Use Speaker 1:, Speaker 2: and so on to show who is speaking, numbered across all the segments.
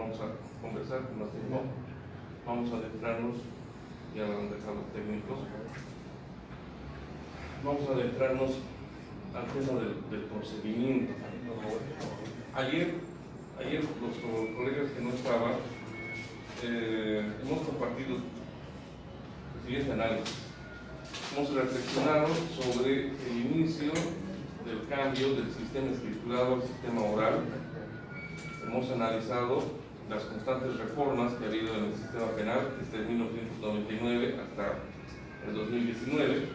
Speaker 1: vamos a conversar con más tiempo. Vamos a adentrarnos, ya lo han dejado los técnicos, vamos a adentrarnos al tema del procedimiento. Ayer los colegas que no estaban, hemos compartido el siguiente análisis. Hemos reflexionado sobre el inicio del cambio del sistema escriturado al sistema oral. Hemos analizado las constantes reformas que ha habido en el sistema penal desde 1999 hasta el 2019.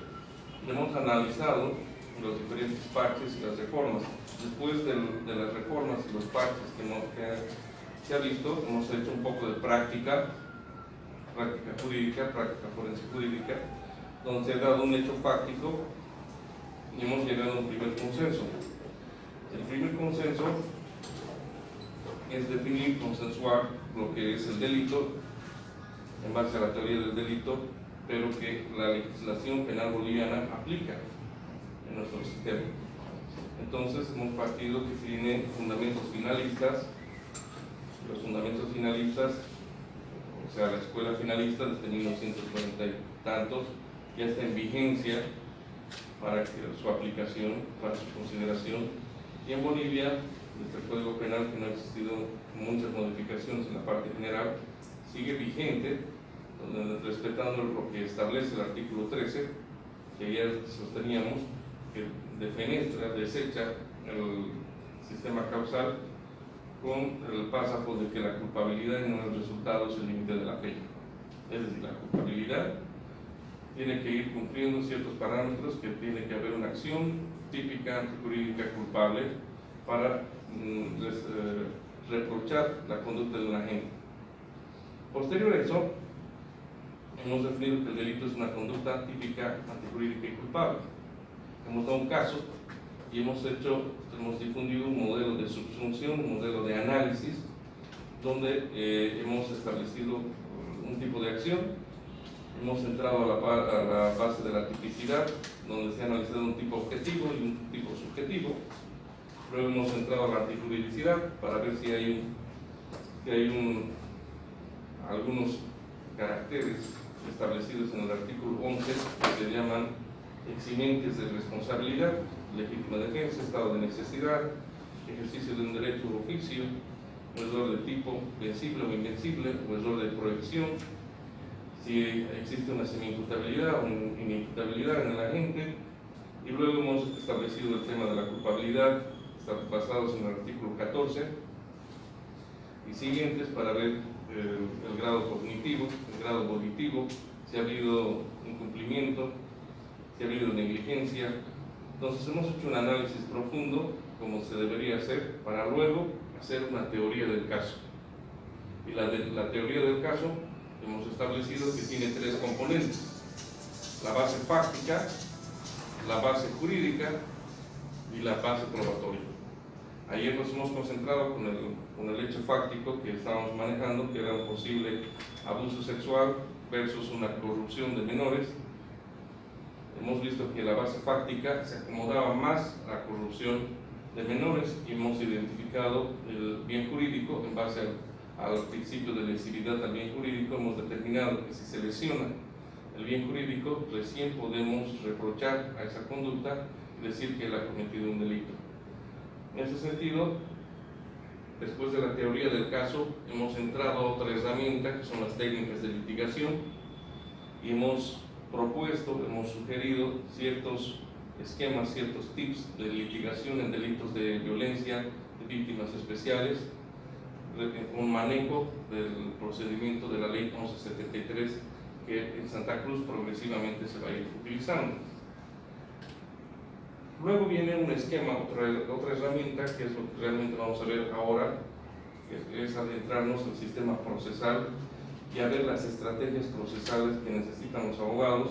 Speaker 1: Hemos analizado los diferentes parches y las reformas. Después de las reformas y los parches que se ha visto, hemos hecho un poco de práctica jurídica, práctica forense jurídica, donde se ha dado un hecho fáctico y hemos llegado a un primer consenso. El primer consenso es definir, consensuar lo que es el delito en base a la teoría del delito, pero que la legislación penal boliviana aplica en nuestro sistema. Entonces hemos partido que tiene fundamentos finalistas. Los fundamentos finalistas, o sea, la escuela finalista desde 1940 y tantos, ya está en vigencia para su aplicación, para su consideración. Y en Bolivia, desde el Código Penal, que no ha existido muchas modificaciones en la parte general, sigue vigente, respetando lo que establece el artículo 13, que ayer sosteníamos, que defenestra, desecha el sistema causal con el párrafo de que la culpabilidad y no el resultado es el límite de la pena. Es decir, la culpabilidad tiene que ir cumpliendo ciertos parámetros, que tiene que haber una acción típica antijurídica culpable para reprochar la conducta de un agente. Posterior a eso, hemos definido que el delito es una conducta típica antijurídica y culpable. Hemos dado un caso y hemos difundido un modelo de subsunción, un modelo de análisis, donde hemos establecido un tipo de acción. Hemos entrado a la base de la tipicidad, donde se ha analizado un tipo objetivo y un tipo subjetivo. Luego hemos entrado a la antijuridicidad para ver si hay algunos caracteres establecidos en el artículo 11 que se llaman eximentes de responsabilidad, legítima defensa, estado de necesidad, ejercicio de un derecho o oficio, error de tipo vencible o invencible, o error de proyección, si existe una semi-imputabilidad o inimputabilidad en el agente. Y luego hemos establecido el tema de la culpabilidad, basados en el artículo 14 y siguientes, para ver el grado cognitivo, el grado volitivo, si ha habido incumplimiento, si ha habido negligencia. Entonces hemos hecho un análisis profundo, como se debería hacer, para luego hacer una teoría del caso. Y la teoría del caso hemos establecido que tiene tres componentes: la base fáctica, la base jurídica y la base probatoria. Ayer nos hemos concentrado con el hecho fáctico que estábamos manejando, que era un posible abuso sexual versus una corrupción de menores. Hemos visto que la base fáctica se acomodaba más a la corrupción de menores y hemos identificado el bien jurídico en base al principio de lesividad al bien jurídico. Hemos determinado que si se lesiona el bien jurídico, recién podemos reprochar a esa conducta y decir que él ha cometido un delito. En ese sentido, después de la teoría del caso, hemos entrado a otra herramienta, que son las técnicas de litigación, y hemos propuesto, hemos sugerido ciertos esquemas, ciertos tips de litigación en delitos de violencia, de víctimas especiales, un manejo del procedimiento de la ley 1173, que en Santa Cruz progresivamente se va a ir utilizando. Luego viene un esquema, otra herramienta, que es lo que realmente vamos a ver ahora, que es adentrarnos al sistema procesal y a ver las estrategias procesales que necesitan los abogados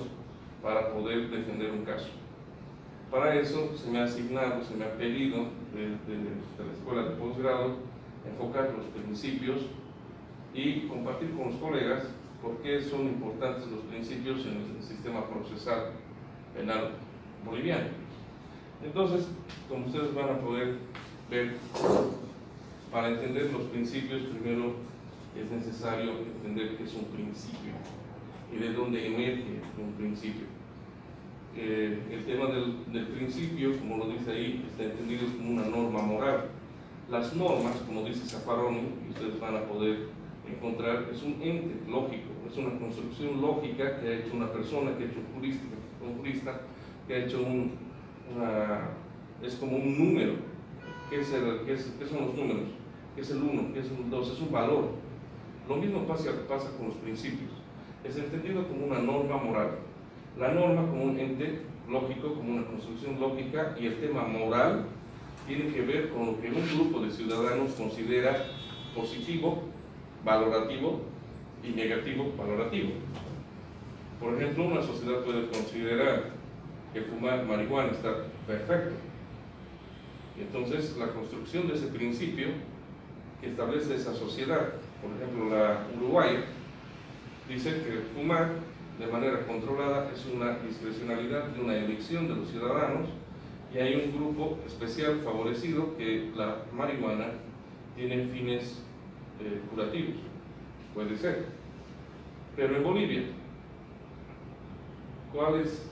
Speaker 1: para poder defender un caso. Para eso se me ha asignado, se me ha pedido de la escuela de posgrado enfocar los principios y compartir con los colegas por qué son importantes los principios en el sistema procesal penal boliviano. Entonces, como ustedes van a poder ver, Para entender los principios, primero es necesario entender qué es un principio y de dónde emerge un principio. El tema del principio, como lo dice ahí, está entendido como una norma moral. Las normas, como dice Zaffaroni, y ustedes van a poder encontrar, es un ente lógico, es una construcción lógica que ha hecho una persona, que ha hecho un jurista, que ha hecho es como un número. ¿Qué son los números? ¿Qué es el 1? ¿Qué es el 2? Es un valor. Lo mismo pasa con los principios. Es entendido como una norma moral. La norma como un ente lógico, como una construcción lógica, y el tema moral tiene que ver con lo que un grupo de ciudadanos considera positivo, valorativo, y negativo, valorativo. Por ejemplo, una sociedad puede considerar que fumar marihuana está perfecto. Entonces, la construcción de ese principio que establece esa sociedad, por ejemplo, la uruguaya, dice que fumar de manera controlada es una discrecionalidad de una elección de los ciudadanos, y hay un grupo especial favorecido que la marihuana tiene fines curativos, puede ser. Pero en Bolivia, ¿cuál es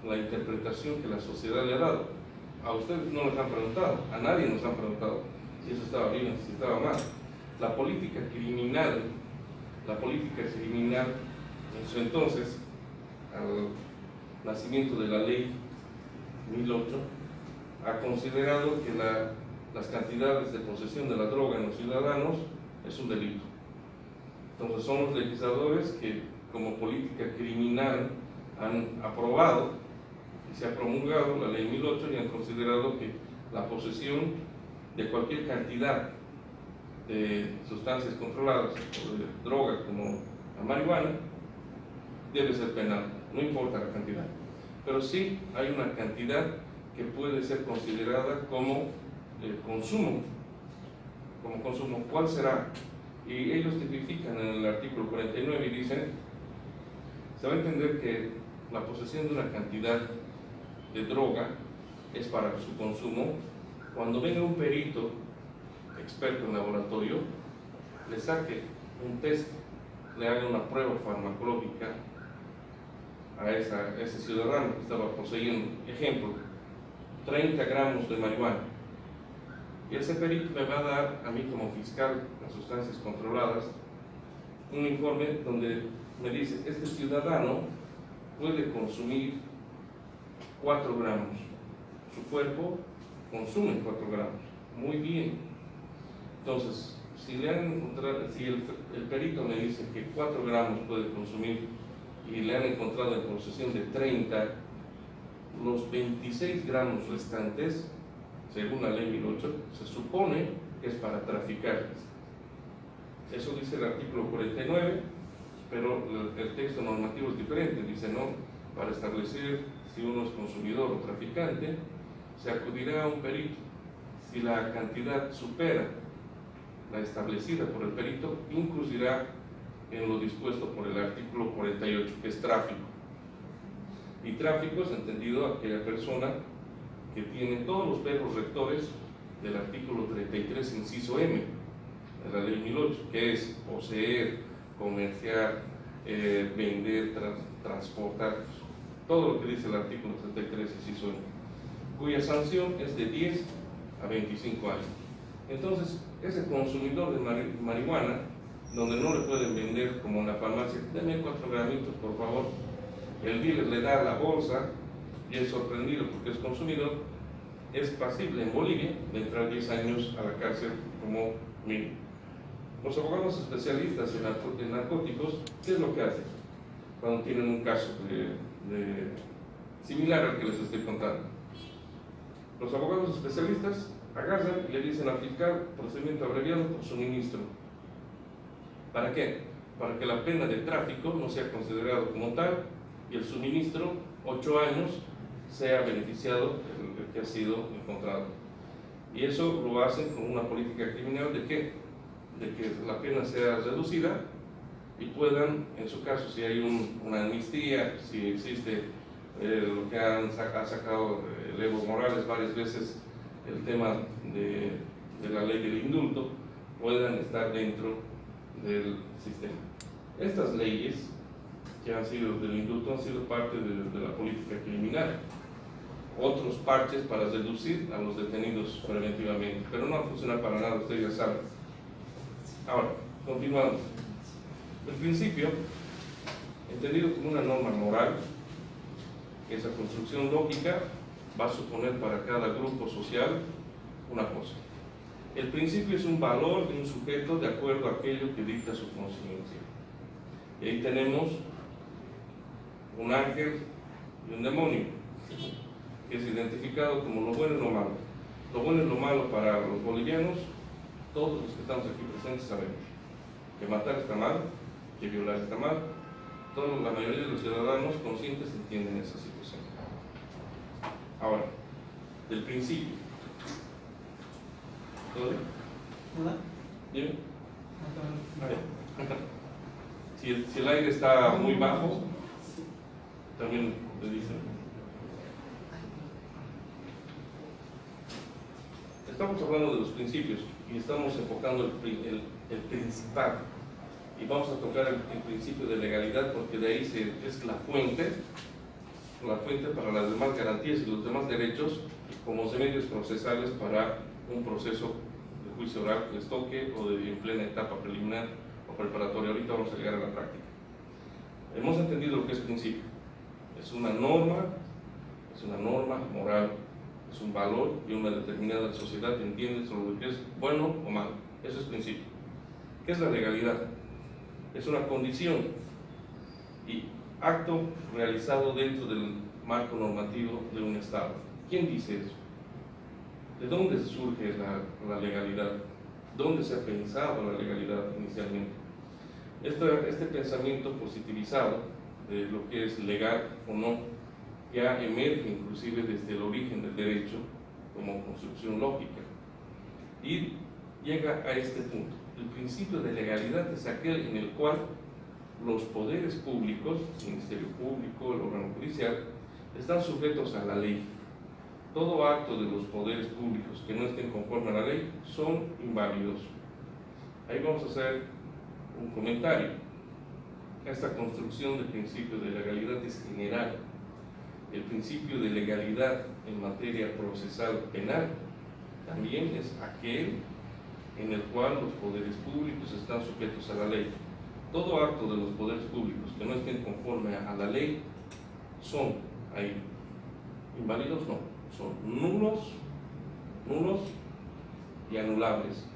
Speaker 1: la interpretación que la sociedad le ha dado? A ustedes no les han preguntado, a nadie nos han preguntado si eso estaba bien, si estaba mal. La política criminal en su entonces, al nacimiento de la ley 1008, ha considerado que las cantidades de posesión de la droga en los ciudadanos es un delito. Entonces son los legisladores que como política criminal han aprobado y se ha promulgado la ley 1008 y han considerado que la posesión de cualquier cantidad de sustancias controladas o de drogas como la marihuana debe ser penal, no importa la cantidad. Pero sí hay una cantidad que puede ser considerada como consumo. Como consumo, ¿cuál será? Y ellos tipifican en el artículo 49 y dicen, se va a entender que la posesión de una cantidad de droga es para su consumo cuando venga un perito experto en laboratorio, le saque un test, le haga una prueba farmacológica a ese ciudadano que estaba poseyendo, ejemplo, 30 gramos de marihuana. Y ese perito me va a dar a mí como fiscal de sustancias controladas un informe donde me dice, este ciudadano puede consumir 4 gramos, su cuerpo consume 4 gramos, muy bien. Entonces, si el perito me dice que 4 gramos puede consumir y le han encontrado en posesión de 30, los 26 gramos restantes, según la ley 1008, se supone que es para traficarles. Eso dice el artículo 49, pero el texto normativo es diferente. Dice, no, para establecer si uno es consumidor o traficante, se acudirá a un perito. Si la cantidad supera la establecida por el perito, incluirá en lo dispuesto por el artículo 48, que es tráfico. Y tráfico es entendido a aquella persona que tiene todos los verbos rectores del artículo 33, inciso M, de la ley 1008, que es poseer, comerciar, vender, transportar, todo lo que dice el artículo 33, inciso M, cuya sanción es de 10 a 25 años. Entonces, ese consumidor de marihuana, donde no le pueden vender como en la farmacia, denme 4 gramitos por favor, el dealer le da la bolsa y es sorprendido porque es consumidor, es pasible en Bolivia de entrar 10 años a la cárcel como mínimo. Los abogados especialistas en narcóticos, ¿qué es lo que hacen cuando tienen un caso similar al que les estoy contando? Los abogados especialistas agarran y le dicen al fiscal procedimiento abreviado por suministro. ¿Para qué? Para que la pena de tráfico no sea considerado como tal y el suministro, 8 años, sea beneficiado el que ha sido encontrado. Y eso lo hacen con una política criminal de que la pena sea reducida y puedan, en su caso, si hay una amnistía, si existe lo que ha sacado Evo Morales varias veces, el tema de la ley del indulto puedan estar dentro del sistema. Estas leyes que han sido del indulto han sido parte de la política criminal. Otros parches para reducir a los detenidos preventivamente, pero no funciona para nada, ustedes ya saben. Ahora, continuamos. El principio, entendido como una norma moral, esa construcción lógica va a suponer para cada grupo social una cosa. El principio es un valor de un sujeto de acuerdo a aquello que dicta su conciencia. Y ahí tenemos un ángel y un demonio, que es identificado como lo bueno y lo malo. Lo bueno y lo malo para los bolivianos, todos los que estamos aquí presentes sabemos que matar está mal, que violar está mal. La mayoría de los ciudadanos conscientes entienden esa situación. Ahora, del principio. ¿Todo bien? ¿Bien? Si el aire está muy bajo, también le dicen. Estamos hablando de los principios y estamos enfocando el principal. Y vamos a tocar el principio de legalidad porque de ahí es la fuente para las demás garantías y los demás derechos como medios procesales para un proceso de juicio oral que les toque o en plena etapa preliminar o preparatoria. Ahorita vamos a llegar a la práctica. Hemos entendido lo que es principio. Es una norma moral, es un valor y una determinada sociedad entiende sobre lo que es bueno o malo. Eso es principio. ¿Qué es la legalidad? Es una condición y acto realizado dentro del marco normativo de un Estado. ¿Quién dice eso? ¿De dónde surge la legalidad? ¿Dónde se ha pensado la legalidad inicialmente? Este pensamiento positivizado de lo que es legal o no ya emerge inclusive desde el origen del derecho como construcción lógica y llega a este punto. El principio de legalidad es aquel en el cual los poderes públicos, el Ministerio Público, el órgano judicial, están sujetos a la ley. Todo acto de los poderes públicos que no estén conforme a la ley son inválidos. Ahí vamos a hacer un comentario. Esta construcción del principio de legalidad es general. El principio de legalidad en materia procesal penal también es aquel en el cual los poderes públicos están sujetos a la ley. Todo acto de los poderes públicos que no estén conforme a la ley son ahí inválidos, no, son nulos y anulables.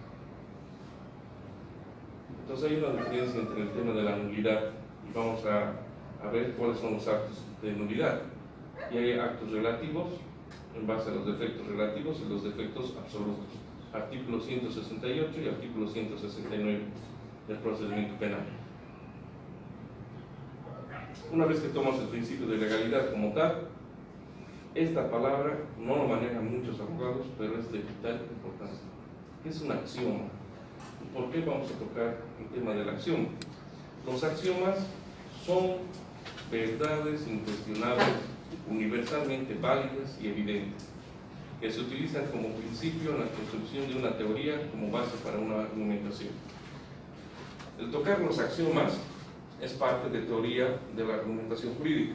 Speaker 1: Entonces hay una diferencia entre el tema de la nulidad y vamos a ver cuáles son los actos de nulidad. Y hay actos relativos en base a los defectos relativos y los defectos absolutos. Artículo 168 y artículo 169 del procedimiento penal. Una vez que tomas el principio de legalidad como tal, esta palabra no lo manejan muchos abogados, pero es de vital importancia. ¿Qué es un axioma? ¿Y por qué vamos a tocar el tema del axioma? Los axiomas son verdades incuestionables, universalmente válidas y evidentes, que se utilizan como principio en la construcción de una teoría como base para una argumentación. El tocar los axiomas es parte de teoría de la argumentación jurídica.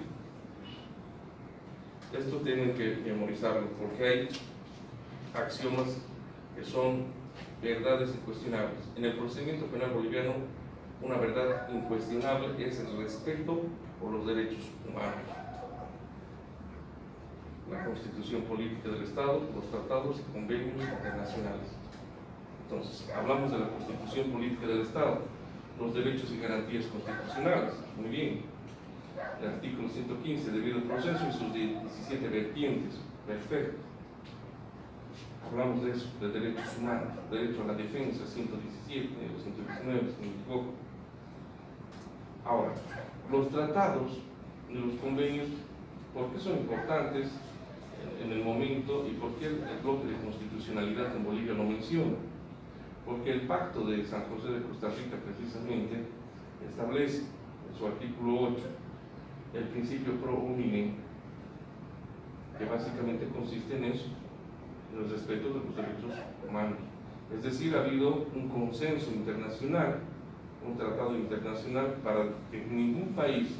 Speaker 1: Esto tienen que memorizarlo porque hay axiomas que son verdades incuestionables. En el procedimiento penal boliviano, una verdad incuestionable es el respeto por los derechos humanos, la Constitución Política del Estado, los tratados y convenios internacionales. Entonces, hablamos de la Constitución Política del Estado, los derechos y garantías constitucionales, muy bien. El artículo 115, debido proceso y sus 17 vertientes, perfecto. Hablamos de eso, de derechos humanos, derecho a la defensa, 117 o 119, si no me equivoco. Ahora, los tratados y los convenios, ¿por qué son importantes en el momento y por qué el bloque de constitucionalidad en Bolivia lo menciona? Porque el Pacto de San José de Costa Rica precisamente establece en su artículo 8 el principio pro hominem, que básicamente consiste en eso, en el respeto de los derechos humanos. Es decir, ha habido un consenso internacional, un tratado internacional para que ningún país,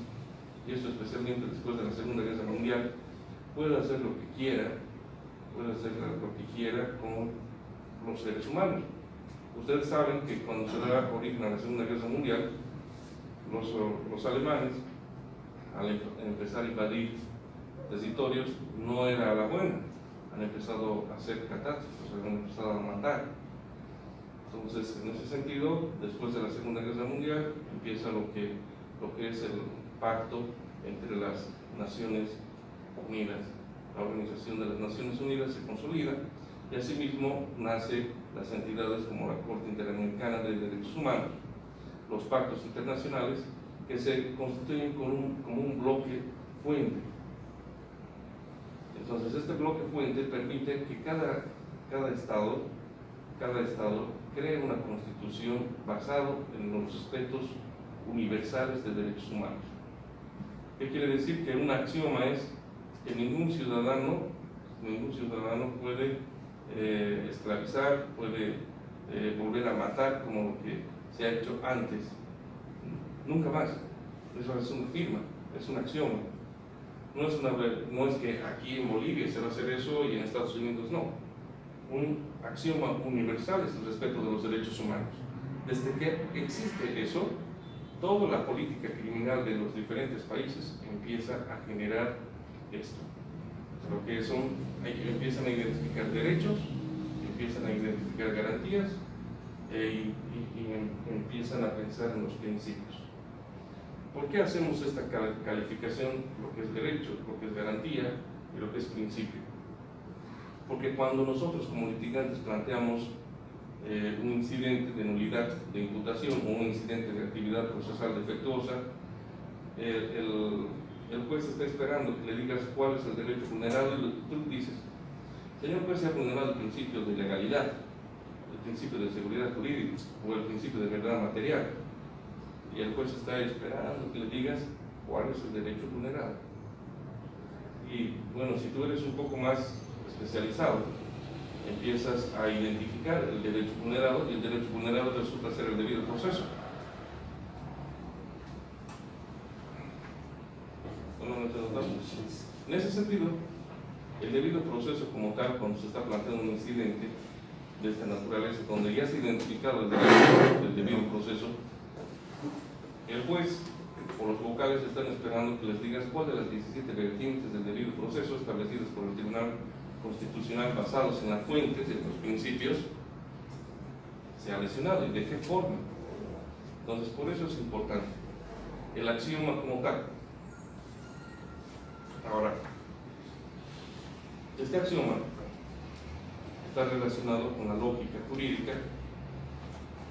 Speaker 1: y esto especialmente después de la Segunda Guerra Mundial, pueda hacer lo que quiera, con los seres humanos. Ustedes saben que cuando se da origen a la Segunda Guerra Mundial, los alemanes, al empezar a invadir territorios, no era a la buena, han empezado a hacer catástrofes, han empezado a matar. Entonces, en ese sentido, después de la Segunda Guerra Mundial, empieza lo que es el pacto entre las Naciones Unidas. La Organización de las Naciones Unidas se consolida y asimismo nace las entidades como la Corte Interamericana de Derechos Humanos, los pactos internacionales que se constituyen como un bloque fuente. Entonces, este bloque fuente permite que cada estado cree una constitución basada en los respetos universales de derechos humanos. ¿Qué quiere decir? Que un axioma es que ningún ciudadano puede esclavizar, puede volver a matar como lo que se ha hecho antes. Nunca más. Eso es una firma, es un axioma. No es que aquí en Bolivia se va a hacer eso y en Estados Unidos no. Un axioma universal es el respeto de los derechos humanos. Desde que existe eso, toda la política criminal de los diferentes países empieza a generar esto. Lo que empiezan a identificar derechos, empiezan a identificar garantías y empiezan a pensar en los principios. ¿Por qué hacemos esta calificación, lo que es derecho, lo que es garantía y lo que es principio? Porque cuando nosotros como litigantes planteamos un incidente de nulidad de imputación o un incidente de actividad procesal defectuosa, el juez está esperando que le digas cuál es el derecho vulnerado y tú dices, señor juez, se ha vulnerado el principio de legalidad, el principio de seguridad jurídica o el principio de verdad material. Y el juez está esperando que le digas cuál es el derecho vulnerado. Y bueno, si tú eres un poco más especializado, empiezas a identificar el derecho vulnerado y el derecho vulnerado resulta ser el debido proceso. En ese sentido, el debido proceso como tal, cuando se está planteando un incidente de esta naturaleza, donde ya se ha identificado el derecho del debido proceso, el juez o los vocales están esperando que les digas cuál de las 17 vertientes del debido proceso establecidas por el Tribunal Constitucional basados en las fuentes, en los principios, se ha lesionado y de qué forma. Entonces, por eso es importante el axioma como tal. Ahora, este axioma está relacionado con la lógica jurídica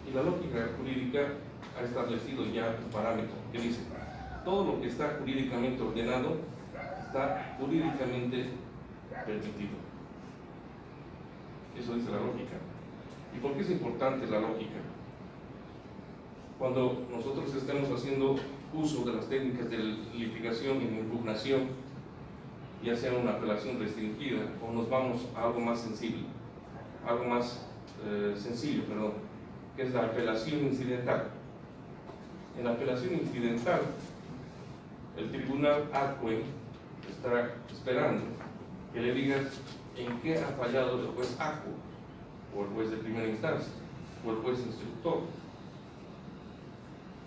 Speaker 1: y la lógica jurídica ha establecido ya un parámetro que dice todo lo que está jurídicamente ordenado está jurídicamente permitido. Eso dice la lógica. ¿Y por qué es importante la lógica? Cuando nosotros estemos haciendo uso de las técnicas de litigación y de impugnación, ya sea una apelación restringida o nos vamos a algo más sencillo, que es la apelación incidental. En la apelación incidental, el tribunal ACUE está esperando que le digas en qué ha fallado el juez ACUE, o el juez de primera instancia, o el juez instructor.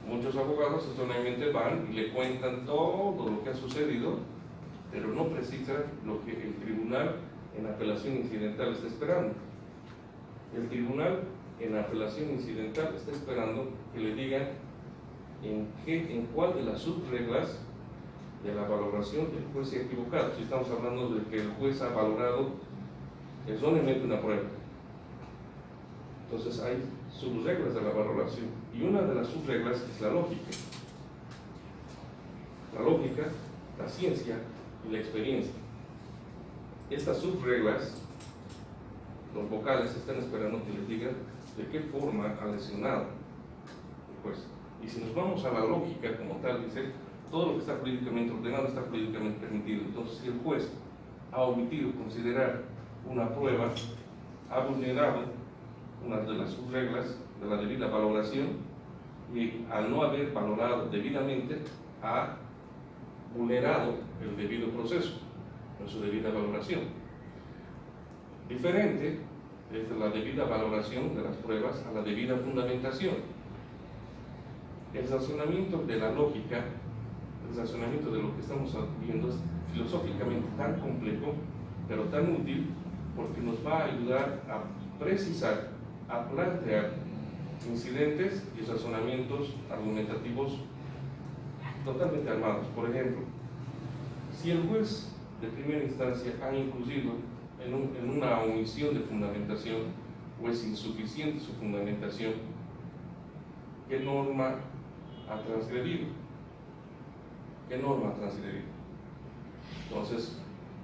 Speaker 1: Muchos abogados solamente van y le cuentan todo lo que ha sucedido, pero no precisan lo que el tribunal en apelación incidental está esperando. El tribunal en apelación incidental está esperando que le digan en cuál de las subreglas de la valoración el juez se ha equivocado. Si estamos hablando de que el juez ha valorado erróneamente una prueba, entonces hay subreglas de la valoración y una de las subreglas es la lógica, la ciencia y la experiencia. Estas subreglas, los vocales están esperando que les digan de qué forma ha lesionado el juez. Y si nos vamos a la lógica como tal, dice todo lo que está jurídicamente ordenado está jurídicamente permitido. Entonces, si el juez ha omitido considerar una prueba, ha vulnerado una de las subreglas de la debida valoración, y al no haber valorado debidamente ha vulnerado el debido proceso en su debida valoración. Diferente es la debida valoración de las pruebas a la debida fundamentación. El razonamiento de la lógica, el razonamiento de lo que estamos viendo es filosóficamente tan complejo, pero tan útil, porque nos va a ayudar a precisar, a plantear incidentes y razonamientos argumentativos totalmente armados. Por ejemplo, si el juez de primera instancia ha incluido en una omisión de fundamentación o es insuficiente su fundamentación, ¿qué norma ha transgredido? ¿Qué norma ha transgredido? Entonces,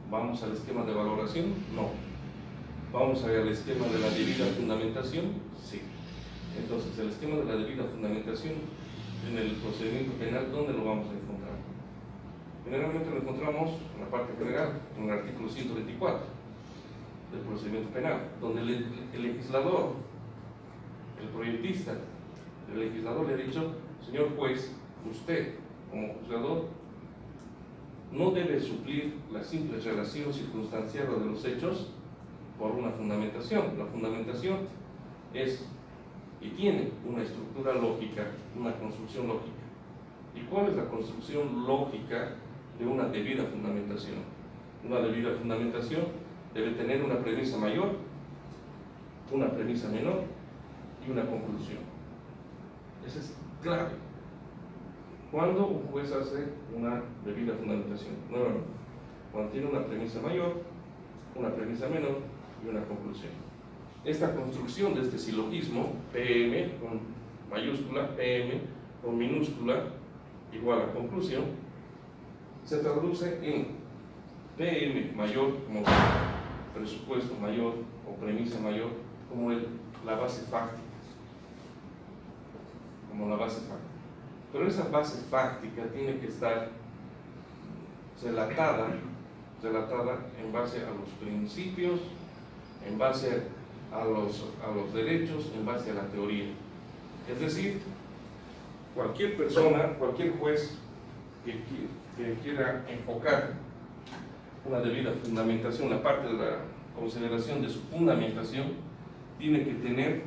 Speaker 1: ¿vamos al esquema de valoración? No. ¿Vamos al esquema de la debida fundamentación? Sí. Entonces, el esquema de la debida fundamentación en el procedimiento penal, ¿dónde lo vamos a encontrar? Generalmente lo encontramos en la parte general, en el artículo 124 del procedimiento penal, donde el legislador, el proyectista, el legislador le ha dicho: señor juez, usted como juzgador no debe suplir la simple relación circunstanciada de los hechos por una fundamentación. La fundamentación es y tiene una estructura lógica, una construcción lógica. ¿Y cuál es la construcción lógica de una debida fundamentación? Una debida fundamentación debe tener una premisa mayor, una premisa menor y una conclusión. Eso es clave. Cuando un juez hace una debida fundamentación, nuevamente, cuando tiene una premisa mayor, una premisa menor y una conclusión. Esta construcción de este silogismo, PM con mayúscula, PM con minúscula, igual a conclusión, se traduce en PM mayor como presupuesto mayor o premisa mayor como la base fáctica. Como la base fáctica. Pero esa base fáctica tiene que estar relatada en base a los principios, en base a los derechos, en base a la teoría. Es decir, cualquier persona, cualquier juez que quiera enfocar una debida fundamentación, la parte de la consideración de su fundamentación, tiene que tener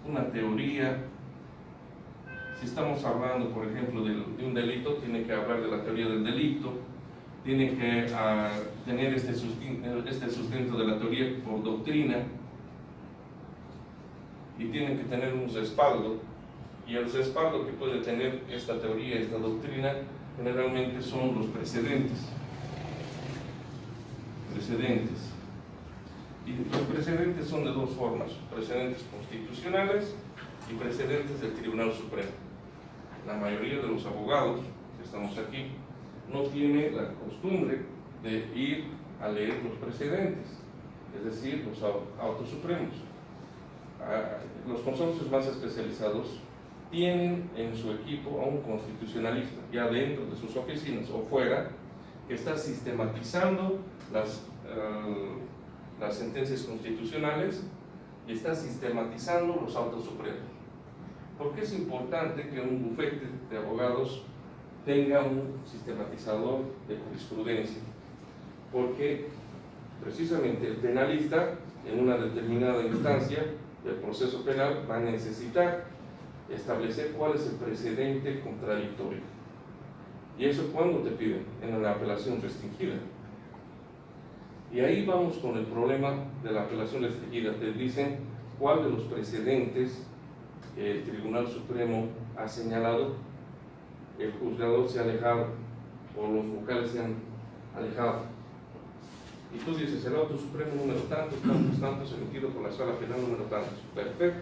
Speaker 1: una teoría. Si estamos hablando, por ejemplo, de un delito, tiene que hablar de la teoría del delito, tiene que tener este sustento de la teoría por doctrina, y tiene que tener un respaldo, y el respaldo que puede tener esta teoría, esta doctrina, generalmente son los precedentes. Y los precedentes son de dos formas: precedentes constitucionales y precedentes del Tribunal Supremo. La mayoría de los abogados que estamos aquí no tiene la costumbre de ir a leer los precedentes, es decir, los autos supremos. Los consorcios más especializados tienen en su equipo a un constitucionalista, ya dentro de sus oficinas o fuera, que está sistematizando las sentencias constitucionales y está sistematizando los autos supremos. ¿Por qué es importante que un bufete de abogados tenga un sistematizador de jurisprudencia? Porque precisamente el penalista, en una determinada instancia del proceso penal, va a necesitar establecer cuál es el precedente contradictorio. ¿Y eso cuándo te piden? En la apelación restringida. Y ahí vamos con el problema de la apelación restringida. Te dicen cuál de los precedentes que el Tribunal Supremo ha señalado, el juzgador se ha alejado, o los vocales se han alejado. Y tú dices: el auto supremo número tantos, emitido por la sala penal número tantos. Perfecto.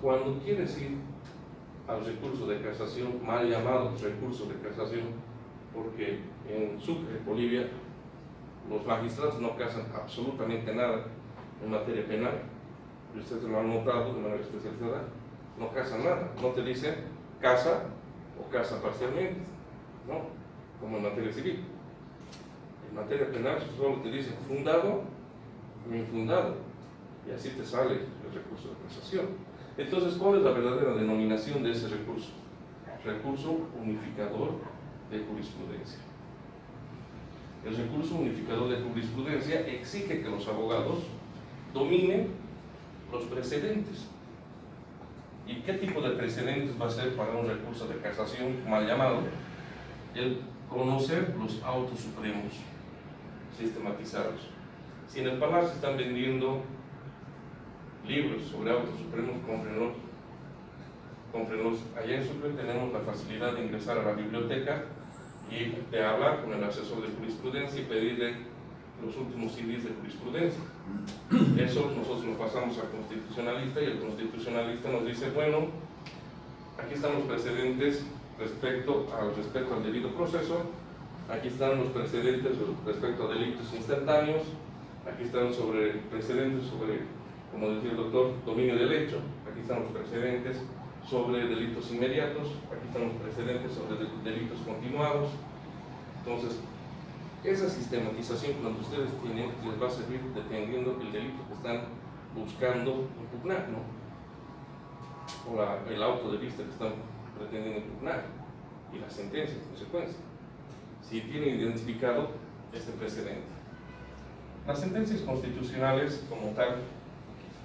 Speaker 1: Cuando quieres ir al recurso de casación, mal llamado recurso de casación, porque en Sucre, Bolivia, los magistrados no casan absolutamente nada en materia penal, y ustedes lo han notado de manera especializada, no casan nada, no te dicen casa o casa parcialmente, no, como en materia civil. En materia penal solo te dicen fundado o infundado. y así te sale el recurso de casación. Entonces, ¿cuál es la verdadera denominación de ese recurso? Recurso unificador de jurisprudencia. El recurso unificador de jurisprudencia exige que los abogados dominen los precedentes. ¿Y qué tipo de precedentes va a ser para un recurso de casación mal llamado? El conocer los autos supremos sistematizados. Si en el Palacio están vendiendo libros sobre autos supremos, cómprenlos. Allá en Sucre tenemos la facilidad de ingresar a la biblioteca y de hablar con el asesor de jurisprudencia y pedirle los últimos CDs de jurisprudencia. Eso nosotros lo pasamos al constitucionalista y el constitucionalista nos dice, bueno, aquí están los precedentes respecto al debido proceso, aquí están los precedentes respecto a delitos instantáneos, aquí están precedentes sobre, como decía el doctor, dominio del hecho, aquí están los precedentes sobre delitos inmediatos, aquí están los precedentes sobre delitos continuados. Entonces, esa sistematización cuando ustedes tienen les va a servir dependiendo del delito que están buscando impugnar, ¿no? O el auto de vista que están pretendiendo impugnar y la sentencia en consecuencia, si tienen identificado este precedente. Las sentencias constitucionales como tal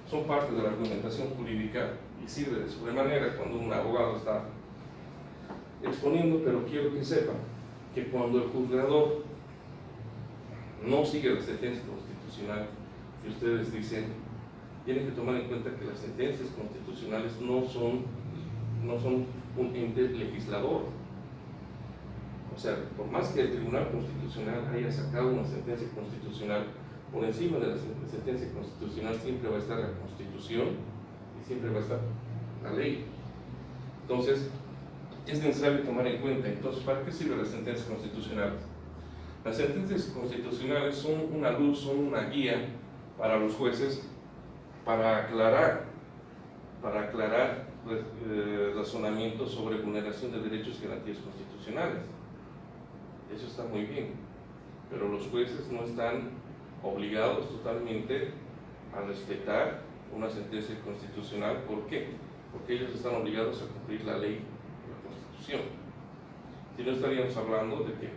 Speaker 1: son parte de la argumentación jurídica y sirve de sobremanera cuando un abogado está exponiendo, pero quiero que sepan que cuando el juzgador no sigue la sentencia constitucional y ustedes dicen, tienen que tomar en cuenta que las sentencias constitucionales no son un ente legislador. O sea, por más que el Tribunal Constitucional haya sacado una sentencia constitucional, por encima de la sentencia constitucional siempre va a estar la Constitución y siempre va a estar la ley. Entonces, es necesario tomar en cuenta, entonces, ¿para qué sirven las sentencias constitucionales? Las sentencias constitucionales son una luz, son una guía para los jueces para aclarar razonamientos sobre vulneración de derechos y garantías constitucionales. Eso está muy bien, pero los jueces no están obligados totalmente a respetar una sentencia constitucional. ¿Por qué? Porque ellos están obligados a cumplir la ley, la Constitución. Si no, estaríamos hablando de que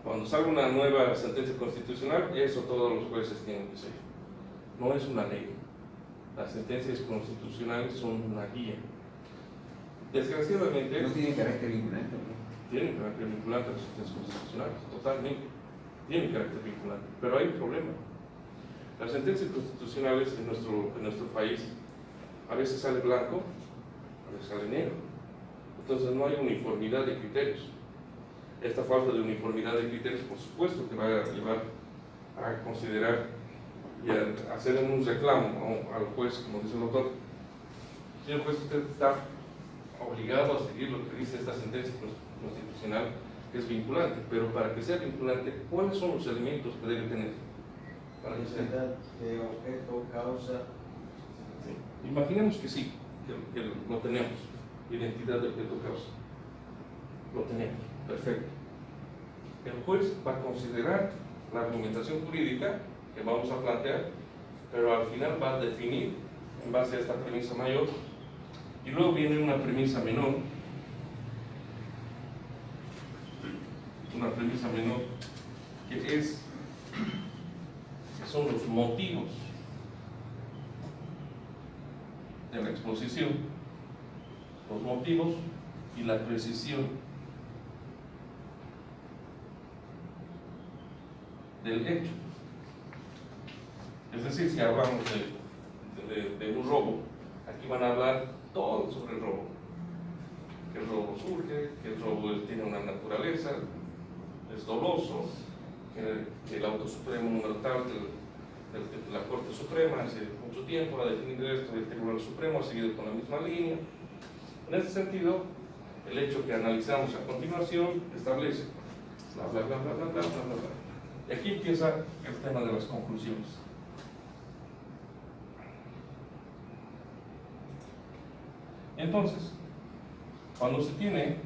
Speaker 1: cuando salga una nueva sentencia constitucional, eso todos los jueces tienen que seguir. No es una ley. Las sentencias constitucionales son una guía. Desgraciadamente...
Speaker 2: No tienen carácter vinculante, ¿no?
Speaker 1: Tienen carácter vinculante las sentencias constitucionales, totalmente. Tienen carácter vinculante, pero hay un problema. Las sentencias constitucionales en nuestro país a veces sale blanco, a veces sale negro. Entonces no hay uniformidad de criterios. Esta falta de uniformidad de criterios, por supuesto, que va a llevar a considerar y a hacer un reclamo al juez, como dice el doctor. Señor juez, usted está obligado a seguir lo que dice esta sentencia constitucional, que es vinculante, pero para que sea vinculante, ¿cuáles son los elementos que debe tener? Para que sea
Speaker 3: objeto, causa.
Speaker 1: Sí. Imaginemos que sí, que lo tenemos, identidad de objeto, causa. Lo tenemos, perfecto. El juez va a considerar la argumentación jurídica que vamos a plantear, pero al final va a definir en base a esta premisa mayor, y luego viene una premisa menor, que son los motivos de la exposición, los motivos y la precisión del hecho. Es decir, si hablamos de un robo, aquí van a hablar todo sobre el robo. Que el robo surge, que el robo tiene una naturaleza, es doloso, que el auto supremo número tal de la Corte Suprema hace mucho tiempo ha definido esto, el Tribunal Supremo ha seguido con la misma línea. En este sentido, el hecho que analizamos a continuación establece bla bla bla bla bla bla bla bla. Y aquí empieza el tema de las conclusiones. Entonces, cuando se tiene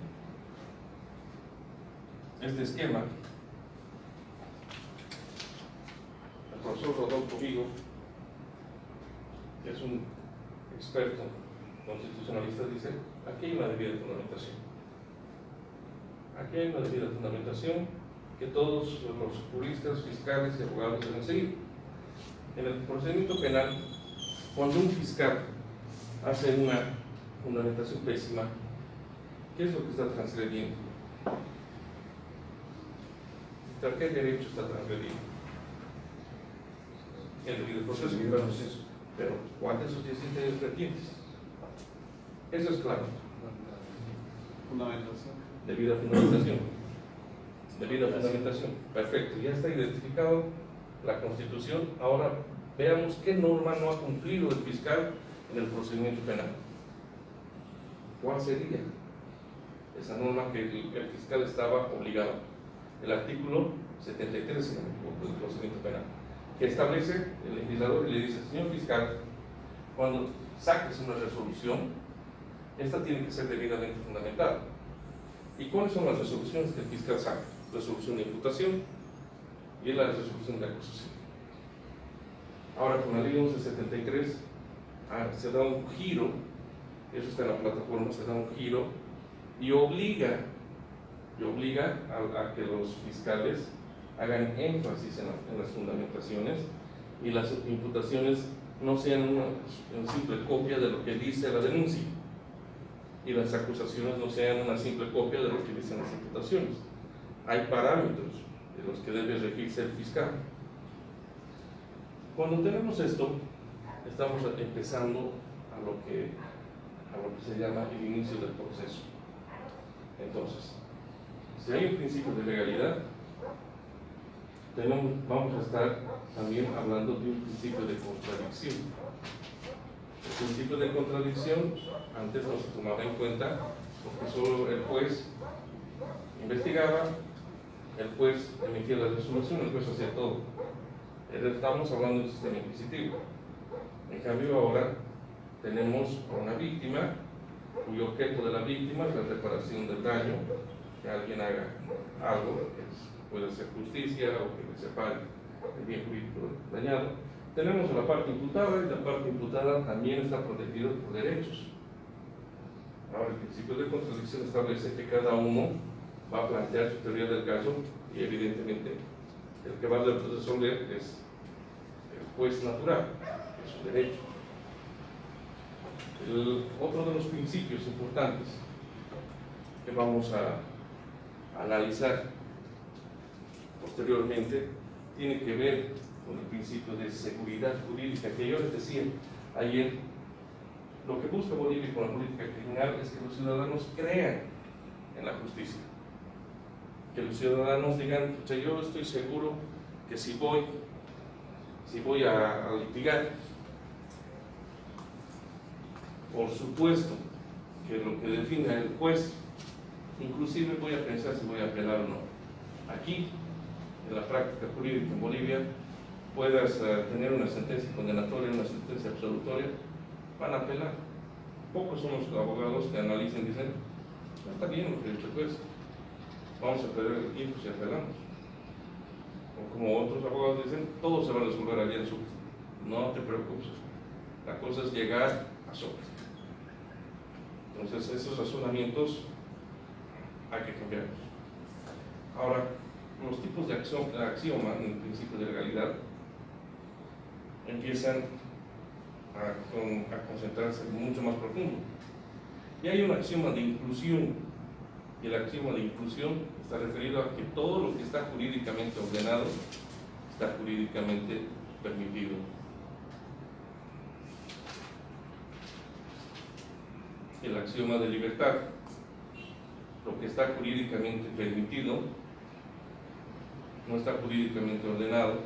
Speaker 1: este esquema, el profesor Rodolfo Vigo que es un experto constitucionalista, dice: aquí hay una debida fundamentación. Aquí hay una debida fundamentación que todos los juristas, fiscales y abogados deben seguir. En el procedimiento penal, cuando un fiscal hace una fundamentación pésima, ¿qué es lo que está transgrediendo? ¿Hasta qué derecho está transgrediendo? El debido proceso. Pero ¿cuál de esos 17 vertientes? Eso es claro.
Speaker 3: Fundamentación.
Speaker 1: Debida fundamentación. Debida fundamentación. Perfecto, ya está identificado la Constitución. Ahora veamos qué norma no ha cumplido el fiscal en el procedimiento penal. ¿Cuál sería esa norma que el fiscal estaba obligado? El artículo 73 del procedimiento penal, que establece el legislador y le dice: señor fiscal, cuando saques una resolución, esta tiene que ser debidamente fundamentada. ¿Y cuáles son las resoluciones que el fiscal saca? Resolución de imputación y la resolución de acusación. Ahora, con la ley 1173 se da un giro, eso está en la plataforma, se da un giro y obliga a que los fiscales hagan énfasis en las fundamentaciones y las imputaciones no sean una simple copia de lo que dice la denuncia y las acusaciones no sean una simple copia de lo que dicen las imputaciones. Hay parámetros de los que debe regirse el fiscal. Cuando tenemos esto, estamos empezando a lo que se llama el inicio del proceso. Entonces, si hay un principio de legalidad, vamos a estar también hablando de un principio de contradicción. El principio de contradicción antes no se tomaba en cuenta porque solo el juez investigaba, el juez emitía la resolución, el juez hacía todo. Estamos hablando de un sistema inquisitivo. En cambio ahora tenemos una víctima cuyo objeto de la víctima es la reparación del daño, que alguien haga algo, que puede ser justicia o que le separe el bien jurídico dañado. Tenemos a la parte imputada y la parte imputada también está protegida por derechos. Ahora, el principio de contradicción establece que cada uno va a plantear su teoría del caso y evidentemente el que va a resolver es el juez natural, que es su derecho. Otro de los principios importantes que vamos a analizar posteriormente tiene que ver con el principio de seguridad jurídica, que yo les decía ayer. Lo que busca Bolivia con la política criminal es que los ciudadanos crean en la justicia, que los ciudadanos digan: yo estoy seguro que si voy a litigar, por supuesto que lo que defina el juez, inclusive voy a pensar si voy a apelar o no. Aquí, en la práctica jurídica en Bolivia, puedas tener una sentencia condenatoria, una sentencia absolutoria, van a apelar. Pocos son los abogados que analizan y dicen: no está bien lo que ha dicho el juez, vamos a perder el tiempo si apelamos. O como otros abogados dicen: todo se va a resolver allá en Sucre, no te preocupes, la cosa es llegar a Sucre. Entonces esos razonamientos hay que cambiarlos. Ahora, los tipos de axioma en el principio de legalidad empiezan a concentrarse mucho más profundo. Y hay un axioma de inclusión, y el axioma de inclusión está referido a que todo lo que está jurídicamente ordenado está jurídicamente permitido. El axioma de libertad: lo que está jurídicamente permitido, no está jurídicamente ordenado,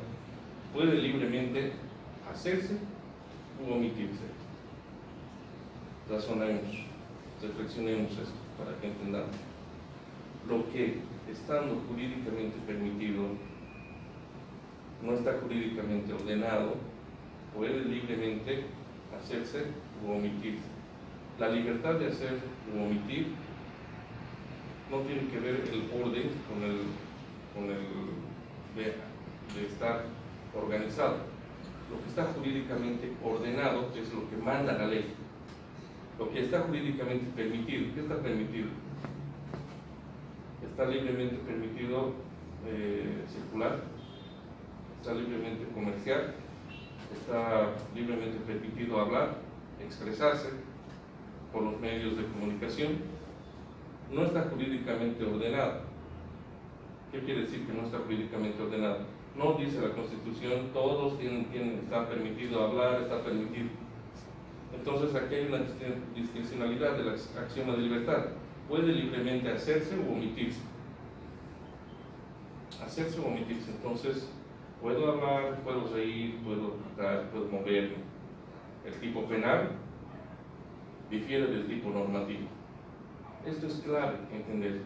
Speaker 1: puede libremente hacerse u omitirse. Razonemos, reflexionemos esto para que entendamos. Lo que, estando jurídicamente permitido, no está jurídicamente ordenado, puede libremente hacerse u omitirse. La libertad de hacer u omitir no tiene que ver el orden con el de estar organizado. Lo que está jurídicamente ordenado es lo que manda la ley. Lo que está jurídicamente permitido, ¿qué está permitido? Está libremente permitido circular, está libremente comerciar, está libremente permitido hablar, expresarse por los medios de comunicación. No está jurídicamente ordenado. ¿Qué quiere decir que no está jurídicamente ordenado? No dice la Constitución, todos está permitido hablar, está permitido. Entonces aquí hay una discrecionalidad de la acción de libertad. Puede libremente hacerse o omitirse. Hacerse o omitirse. Entonces, puedo hablar, puedo reír, puedo gritar, puedo moverme. El tipo penal difiere del tipo normativo. Esto es clave entender.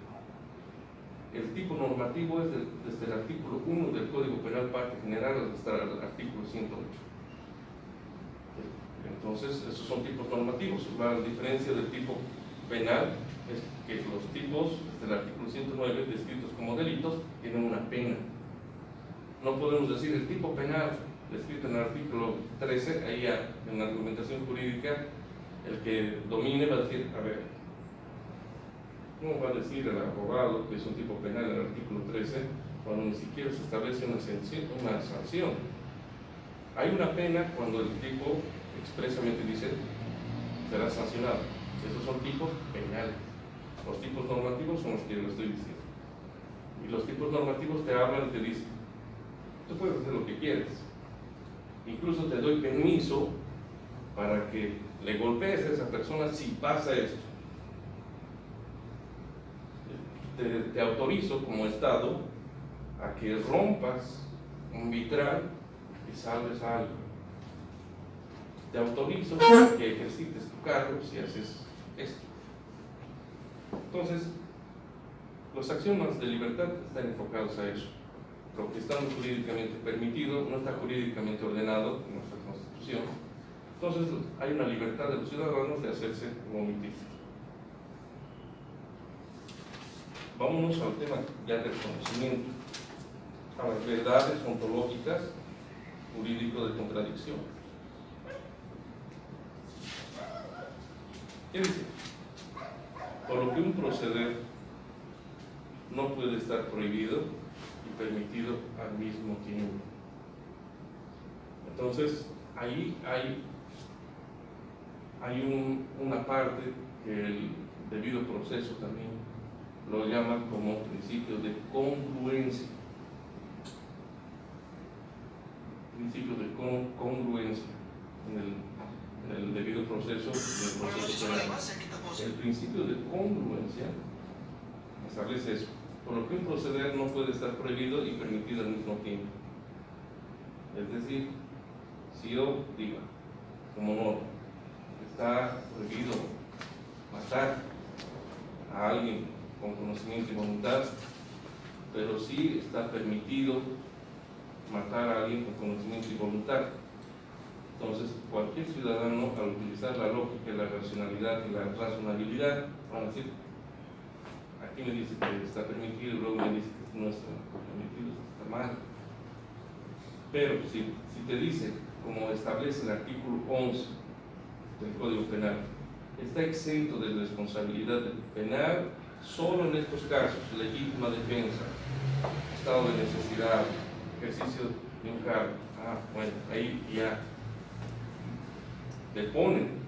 Speaker 1: El tipo normativo es desde el artículo 1 del Código Penal parte general hasta el artículo 108. Entonces, esos son tipos normativos. La diferencia del tipo penal es que los tipos, desde el artículo 109, descritos como delitos, tienen una pena. No podemos decir el tipo penal descrito en el artículo 13, ahí ya, en la argumentación jurídica, el que domine va a decir, a ver, ¿cómo va a decir el abogado que es un tipo penal en el artículo 13 cuando ni siquiera se establece una sanción? Hay una pena cuando el tipo expresamente dice será sancionado. Esos son tipos penales. Los tipos normativos son los que yo le estoy diciendo. Y los tipos normativos te hablan y te dicen, tú puedes hacer lo que quieres. Incluso te doy permiso para que le golpees a esa persona si pasa esto. Te autorizo como Estado a que rompas un vitral y salves a alguien. Te autorizo a que ejercites tu cargo si haces esto. Entonces, los axiomas de libertad están enfocados a eso. Lo que está jurídicamente permitido no está jurídicamente ordenado en nuestra Constitución. Entonces, hay una libertad de los ciudadanos de hacerse o omitirse. Vámonos al tema ya del conocimiento, a las verdades ontológicas jurídico de contradicción. ¿Qué dice? Por lo que un proceder no puede estar prohibido y permitido al mismo tiempo. Entonces, ahí hay una parte que el debido proceso también lo llama como principio de congruencia. Principio de congruencia en el debido proceso del proceso penal. El principio de congruencia establece eso. Por lo que un proceder no puede estar prohibido y permitido al mismo tiempo. Es decir, si yo digo, como norma, está prohibido matar a alguien con conocimiento y voluntad, pero sí está permitido matar a alguien con conocimiento y voluntad. Entonces, cualquier ciudadano, al utilizar la lógica, la racionalidad y la razonabilidad, van a decir, aquí me dice que está permitido, luego me dice que no está permitido, está mal. Pero si te dice, como establece el artículo 11 del Código Penal, está exento de responsabilidad penal solo en estos casos: legítima defensa, estado de necesidad, ejercicio de un cargo. Bueno, ahí ya le ponen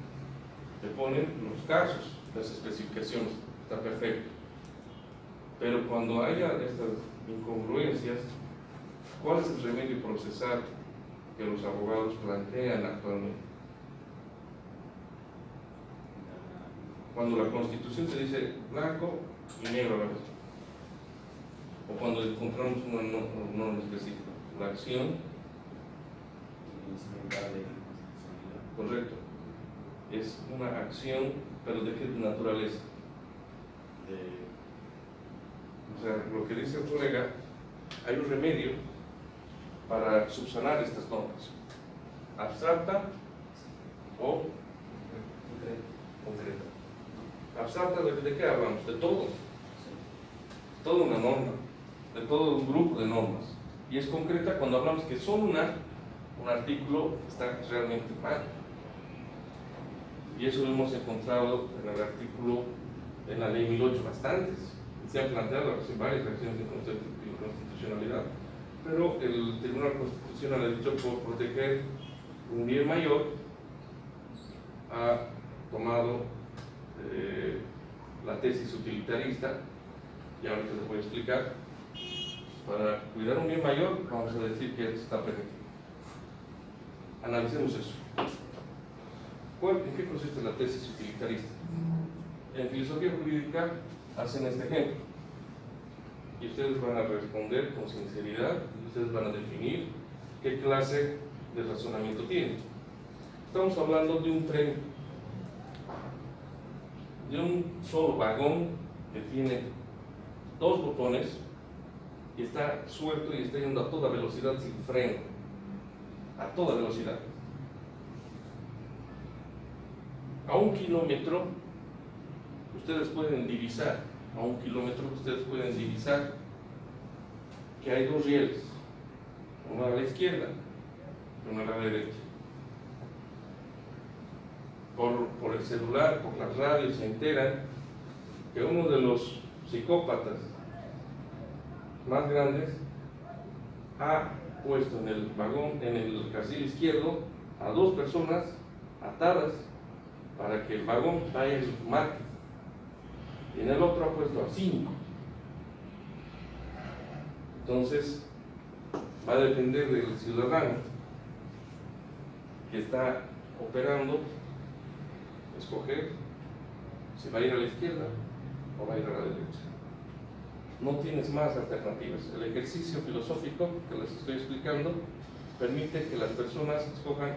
Speaker 1: los casos, las especificaciones, está perfecto. Pero cuando haya estas incongruencias, ¿cuál es el remedio procesal que los abogados plantean actualmente? Cuando la Constitución te dice blanco y negro a la vez, o cuando encontramos una norma específica, la acción, correcto, es una acción, pero ¿de qué naturaleza? O sea, lo que dice el colega, hay un remedio para subsanar estas normas: abstracta o concreta. Abstracta, ¿de qué hablamos? De todo. Toda una norma, de todo un grupo de normas. Y es concreta cuando hablamos que solo una un artículo está realmente mal. Y eso lo hemos encontrado en el artículo, en la ley 1008, bastantes. Se han planteado varias acciones de inconstitucionalidad, pero el Tribunal Constitucional ha dicho por proteger un bien mayor, ha tomado la tesis utilitarista, y ahorita les voy a explicar. Para cuidar un bien mayor, vamos a decir que esto está permitido. Analicemos eso. ¿En qué consiste la tesis utilitarista? En filosofía jurídica hacen este ejemplo y ustedes van a responder con sinceridad y ustedes van a definir qué clase de razonamiento tienen. Estamos hablando de un tren, de un solo vagón que tiene dos botones y está suelto y está yendo a toda velocidad sin freno, a toda velocidad. A 1 kilómetro ustedes pueden divisar, que hay dos rieles, uno a la izquierda y uno a la derecha. Por el celular, por las radios se enteran que uno de los psicópatas más grandes ha puesto en el vagón, en el carril izquierdo, a 2 personas atadas para que el vagón vaya en su marca, y en el otro ha puesto a 5. Entonces va a depender del ciudadano que está operando escoger si va a ir a la izquierda o va a ir a la derecha. No tienes más alternativas. El ejercicio filosófico que les estoy explicando permite que las personas escojan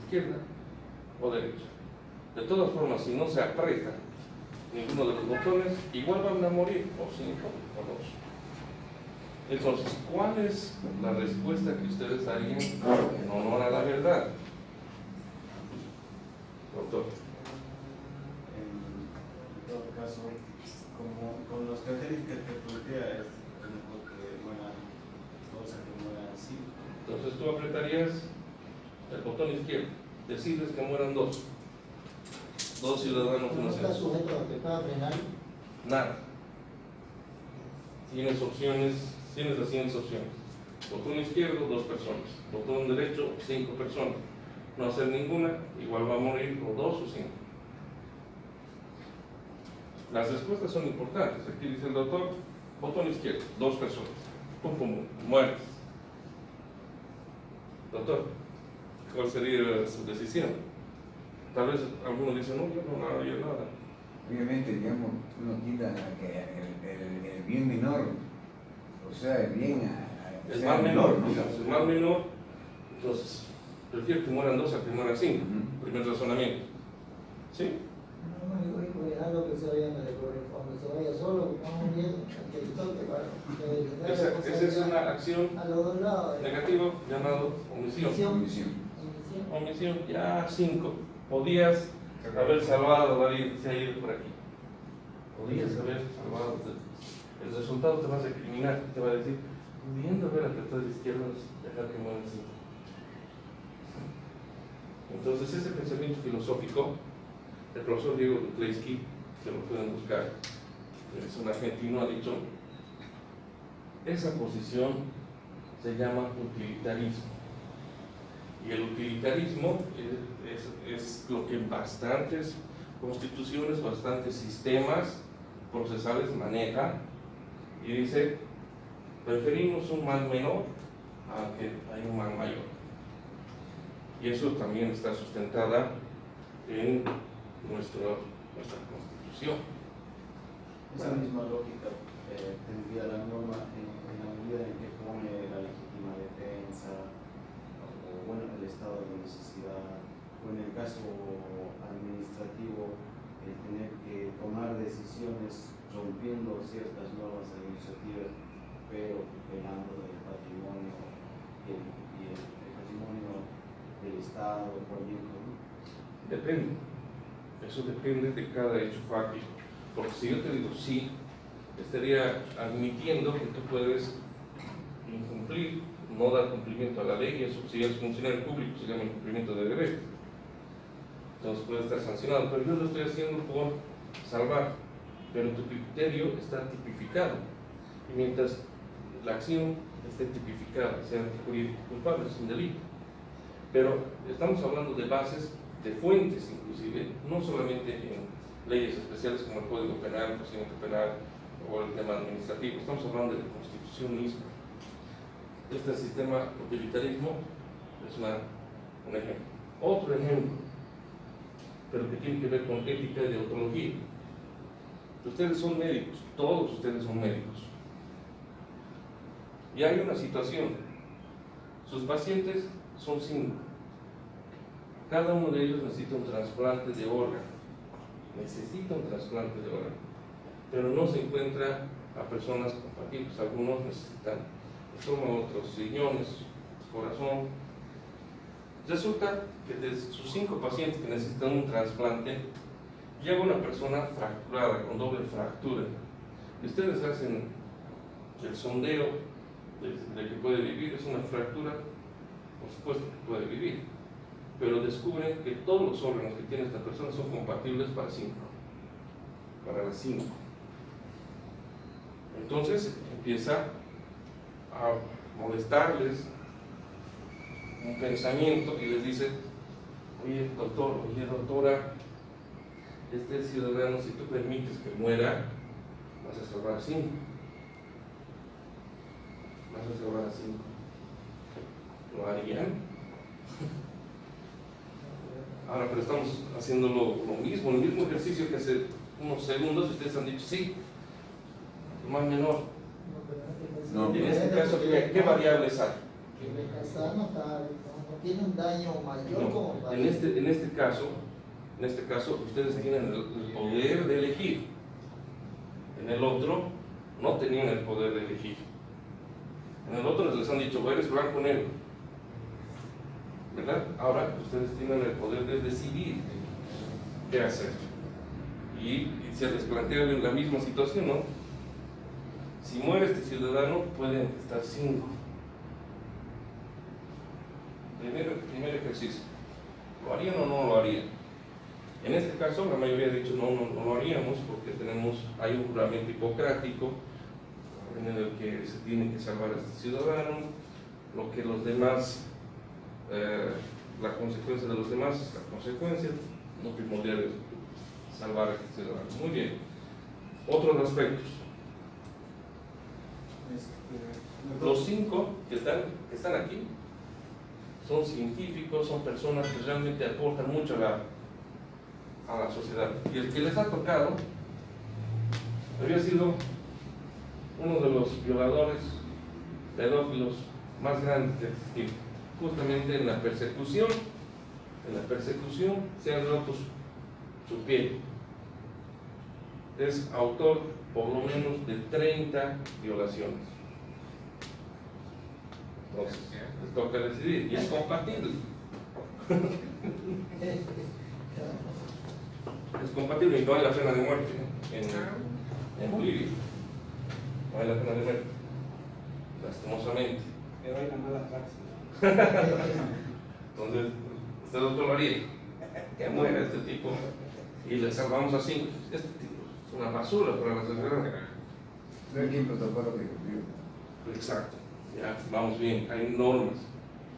Speaker 1: izquierda o derecha. De todas formas, si no se aprieta ninguno de los botones, igual van a morir, o 5 o 2. Entonces, ¿cuál es la respuesta que ustedes harían en honor a la verdad? Doctor.
Speaker 3: En todo caso, como con las características que plantea, es mejor que mueran dos a que mueran 5.
Speaker 1: Entonces tú apretarías el botón izquierdo, decides que mueran 2 ciudadanos
Speaker 2: ¿No está
Speaker 1: inocentes.
Speaker 2: sujeto a que pueda frenar?
Speaker 1: Nada. Tienes las siguientes opciones. Botón izquierdo, 2 personas. Botón derecho, 5 personas. No hacer ninguna, igual va a morir o 2 o 5. Las respuestas son importantes. Aquí dice el doctor, botón izquierdo, 2 personas. Pum, pum, pum, mueres. Doctor, ¿cuál sería su decisión? Tal vez algunos dicen, no, yo no haría nada.
Speaker 4: Obviamente, digamos, uno quita el bien menor, o sea, el bien
Speaker 1: Es mal menor,
Speaker 4: ¿no?
Speaker 1: digamos, es mal menor. Entonces, prefiero que mueran 2 a que mueran 5. Primer razonamiento. ¿Sí?
Speaker 2: No, digo, dejarlo que se vaya cuando se vaya solo, vamos viendo que le toque para que
Speaker 1: Esa es una acción
Speaker 2: a los dos lados.
Speaker 1: negativa llamado omisión. Omisión, ya 5. Podías haber salvado, David, se ha ido por aquí. Podías haber salvado. El resultado te va a recriminar, te va a decir, pudiendo haber apretado de izquierda, dejar que mueran 5. Entonces, ese pensamiento filosófico, el profesor Diego Dukleitsky, que lo pueden buscar, es un argentino, ha dicho, esa posición se llama utilitarismo. Y el utilitarismo es lo que bastantes constituciones, bastantes sistemas procesales maneja y dice, preferimos un mal menor a que haya un mal mayor. Y eso también está sustentada en nuestra Constitución.
Speaker 3: Esa misma lógica tendría la norma en la medida en que pone la legítima defensa o bueno, el estado de necesidad, o en el caso administrativo, el tener que tomar decisiones rompiendo ciertas normas administrativas, pero pelando del patrimonio y el patrimonio del Estado, por ejemplo.
Speaker 1: Depende. Eso depende de cada hecho fáctico. Porque si yo te digo sí, estaría admitiendo que tú puedes incumplir no dar cumplimiento a la ley, eso si es funcionario público se llama incumplimiento de deber. Entonces puede estar sancionado, pero yo lo estoy haciendo por salvar, pero tu criterio está tipificado. Y mientras la acción esté tipificada, sea antijurídico culpable, es un delito. Pero estamos hablando de bases, de fuentes inclusive, no solamente en leyes especiales como el Código Penal, el procedimiento penal o el tema administrativo, estamos hablando de la Constitución misma. Este sistema utilitarismo es un ejemplo. Otro ejemplo, pero que tiene que ver con ética y deontología. Ustedes son médicos, todos ustedes son médicos. Y hay una situación, sus pacientes son 5. Cada uno de ellos necesita un trasplante de órgano. Necesita un trasplante de órgano. Pero no se encuentra a personas compatibles. Algunos necesitan estómago, otros riñones, corazón. Resulta que de sus 5 pacientes que necesitan un trasplante, llega una persona fracturada, con doble fractura. Y ustedes hacen el sondeo de que puede vivir, es una fractura, por supuesto que puede vivir, pero descubren que todos los órganos que tiene esta persona son compatibles para 5, para las 5. Entonces empieza a molestarles un pensamiento y les dice: oye doctor, oye doctora, este ciudadano, si tú permites que muera, vas a salvar a 5. Vas a salvar a 5. ¿Lo harían? Ahora, pero estamos haciendo lo mismo, el mismo ejercicio que hace unos segundos. Ustedes han dicho sí, más menor.
Speaker 4: No,
Speaker 1: En este caso, ¿qué variables hay?
Speaker 2: Que el casano no tiene un daño mayor
Speaker 1: No,
Speaker 2: como para...
Speaker 1: en este caso, ustedes tienen el poder de elegir. En el otro, no tenían el poder de elegir. En el otro les han dicho: eres blanco o negro, ¿verdad? Ahora ustedes tienen el poder de decidir qué hacer. Y se les plantea la misma situación, ¿no? Si muere este ciudadano, pueden estar 5. Primer ejercicio. ¿Lo harían o no lo harían? En este caso, la mayoría ha dicho no lo haríamos, porque hay un juramento hipocrático en el que se tiene que salvar a este ciudadano, lo que los demás, la consecuencia de los demás es la consecuencia, no primordial es salvar a este ciudadano. Muy bien. Otros aspectos. Los 5 que están aquí son científicos, son personas que realmente aportan mucho a la sociedad. Y el que les ha tocado había sido uno de los violadores, pedófilos más grandes de existir. Justamente en la persecución se han roto su piel. Es autor por lo menos de 30 violaciones. Entonces, les toca decidir, y es compatible. Es compatible y no hay la pena de muerte en Bolivia. No hay la pena de muerte, lastimosamente.
Speaker 5: Pero hay la mala praxis.
Speaker 1: Entonces, usted doctor lo haría, que muera este tipo y le salvamos a 5. Este tipo es una basura para la sociedad.
Speaker 4: No hay quien protocolo que cumplir.
Speaker 1: Exacto, ya vamos bien, hay normas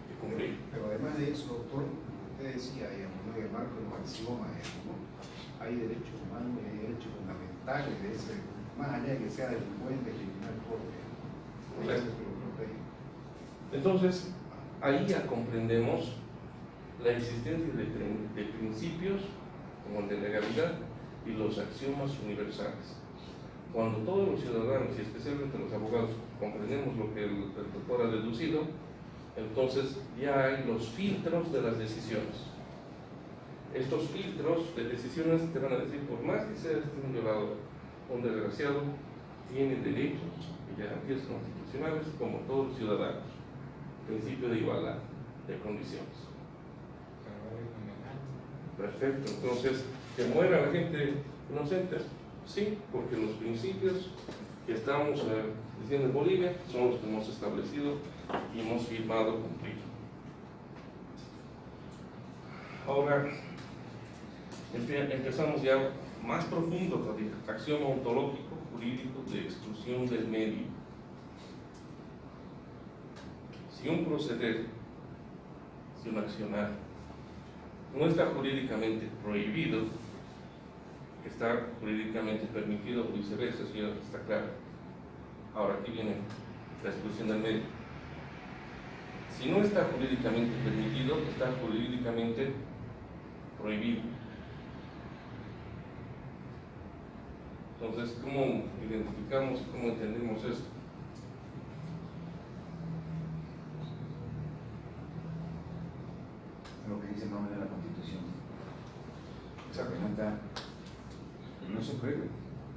Speaker 1: que cumplir.
Speaker 5: Pero además de eso, doctor, usted decía, digamos, ¿no? El marco del axioma, ¿no? Hay derechos humanos y hay derechos fundamentales de ese, más allá de que sea delincuente, criminal, pobre.
Speaker 1: Entonces, ahí ya comprendemos la existencia de principios como el de legalidad y los axiomas universales. Cuando todos los ciudadanos y especialmente los abogados comprendemos lo que el doctor ha deducido, entonces ya hay los filtros de las decisiones. Estos filtros de decisiones te van a decir: por más que sea un violador o un desgraciado, tiene derechos y garantías constitucionales como todos los ciudadanos. Principio de igualdad de condiciones. Perfecto. Entonces, que muera la gente inocente, sí, porque los principios que estamos diciendo en Bolivia son los que hemos establecido y hemos firmado cumplir. Ahora empezamos ya más profundo todavía, axioma ontológico jurídico de exclusión del medio. Si un proceder, si un accionar no está jurídicamente prohibido, está jurídicamente permitido o viceversa, si está claro. Ahora aquí viene la exclusión del medio. Si no está jurídicamente permitido, está jurídicamente prohibido. Entonces, ¿cómo identificamos, cómo entendemos esto?
Speaker 4: Lo que dice más o menos la Constitución. Esa pregunta no se prohíbe.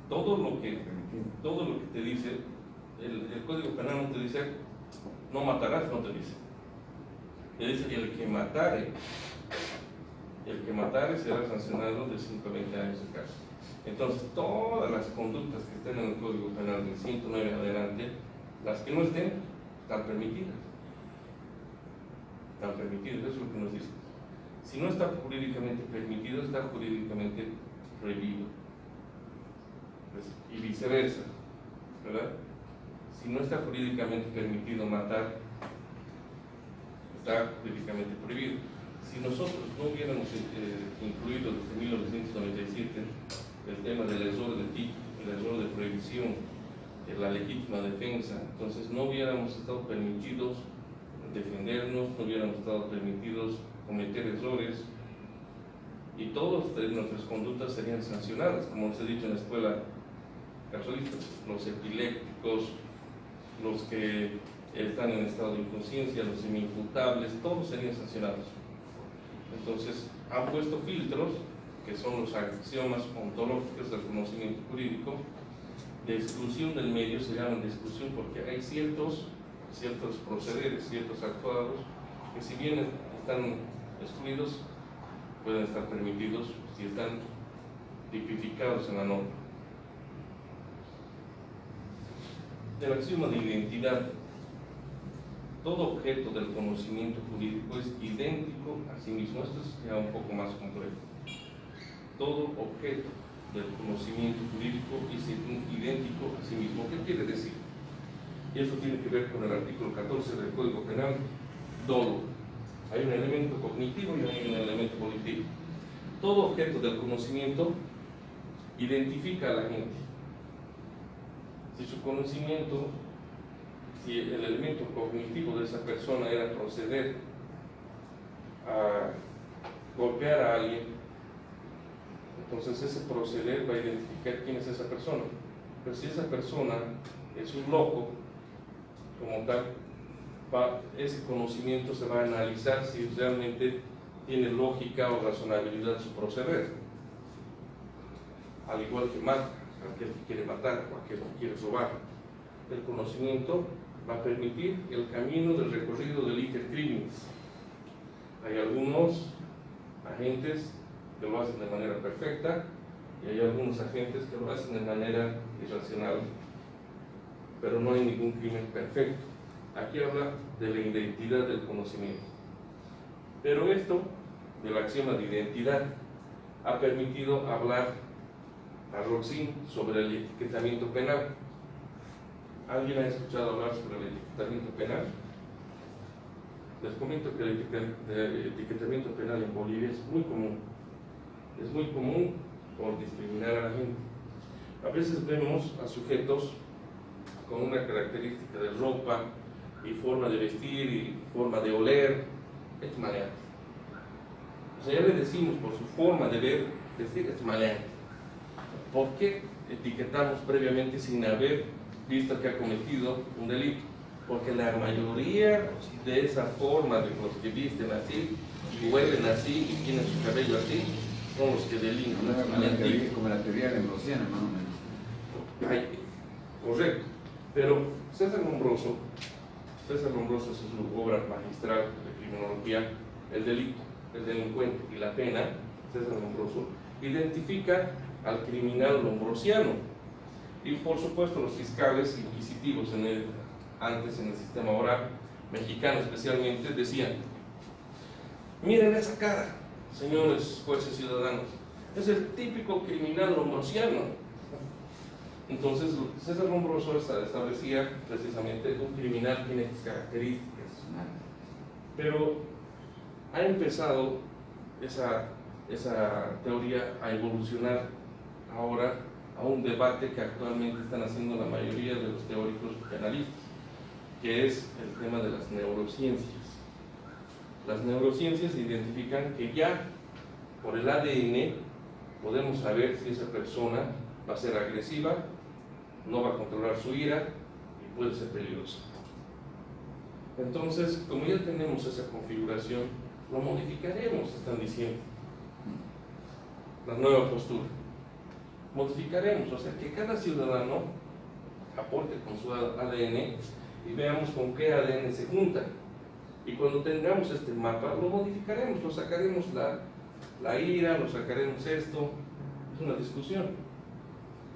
Speaker 1: Todo lo que
Speaker 4: Permitido.
Speaker 1: te dice, el Código Penal no te dice no matarás, no te dice. Te dice que el que matare será sancionado de 5 a 20 años de cárcel. Entonces, todas las conductas que estén en el Código Penal del 109 adelante, las que no estén, están permitidas. Están permitidas, eso es lo que nos dice. Si no está jurídicamente permitido, está jurídicamente prohibido. Y viceversa, ¿verdad? Si no está jurídicamente permitido matar, está jurídicamente prohibido. Si nosotros no hubiéramos incluido desde 1997 el tema del error de TIC, el error de prohibición, la legítima defensa, entonces no hubiéramos estado permitidos defendernos, no hubiéramos estado permitidos cometer errores y todas nuestras conductas serían sancionadas, como les he dicho en la escuela católica, los epilépticos, los que están en estado de inconsciencia, los semi-imputables, todos serían sancionados. Entonces han puesto filtros que son los axiomas ontológicos del conocimiento jurídico de exclusión del medio, se llaman de exclusión porque hay ciertos procederes, ciertos actuados que si bien están excluidos pueden estar permitidos si están tipificados en la norma. El axioma de identidad: todo objeto del conocimiento jurídico es idéntico a sí mismo. Esto es ya un poco más complejo. Todo objeto del conocimiento jurídico es idéntico a sí mismo. ¿Qué quiere decir? Y esto tiene que ver con el artículo 14 del Código Penal, dolo. Hay un elemento cognitivo y hay un elemento volitivo. Todo objeto del conocimiento identifica a la gente. Si su conocimiento, si el elemento cognitivo de esa persona era proceder a golpear a alguien, entonces ese proceder va a identificar quién es esa persona. Pero si esa persona es un loco, como tal, ese conocimiento se va a analizar si realmente tiene lógica o razonabilidad su proceder. Al igual que mata, aquel que quiere matar o aquel que quiere robar, el conocimiento va a permitir el camino del recorrido del iter criminis. Hay algunos agentes que lo hacen de manera perfecta y hay algunos agentes que lo hacen de manera irracional, pero no hay ningún crimen perfecto. Aquí habla de la identidad del conocimiento. Pero esto, del axioma de identidad, ha permitido hablar a Roxin sobre el etiquetamiento penal. ¿Alguien ha escuchado hablar sobre el etiquetamiento penal? Les comento que el etiquetamiento penal en Bolivia es muy común. Es muy común por discriminar a la gente. A veces vemos a sujetos con una característica de ropa y forma de vestir y forma de oler, es maleante. O sea, ya le decimos por su forma de ver, vestir, es maleante. ¿Por qué etiquetamos previamente sin haber visto que ha cometido un delito? Porque la mayoría de esa forma de los que visten así y huelen así y tienen su cabello así son los que delinquen.
Speaker 4: Como la teoría de Ambrosiana, más o menos.
Speaker 1: Ay, correcto. Pero César Lombroso, en su obra magistral de criminología, el delito, el delincuente y la pena, César Lombroso, identifica al criminal lombrosiano. Y por supuesto los fiscales inquisitivos antes en el sistema oral mexicano especialmente decían: miren esa cara, señores jueces ciudadanos, es el típico criminal lombrosiano. Entonces César Lombroso establecía precisamente un criminal tiene estas características. Pero ha empezado esa teoría a evolucionar ahora a un debate que actualmente están haciendo la mayoría de los teóricos penalistas, que es el tema de las neurociencias. Las neurociencias identifican que ya por el ADN podemos saber si esa persona va a ser agresiva, no va a controlar su ira y puede ser peligrosa. Entonces, como ya tenemos esa configuración, lo modificaremos, están diciendo. La nueva postura. Modificaremos, o sea, que cada ciudadano aporte con su ADN y veamos con qué ADN se junta. Y cuando tengamos este mapa, lo modificaremos, lo sacaremos la ira, lo sacaremos esto. Es una discusión.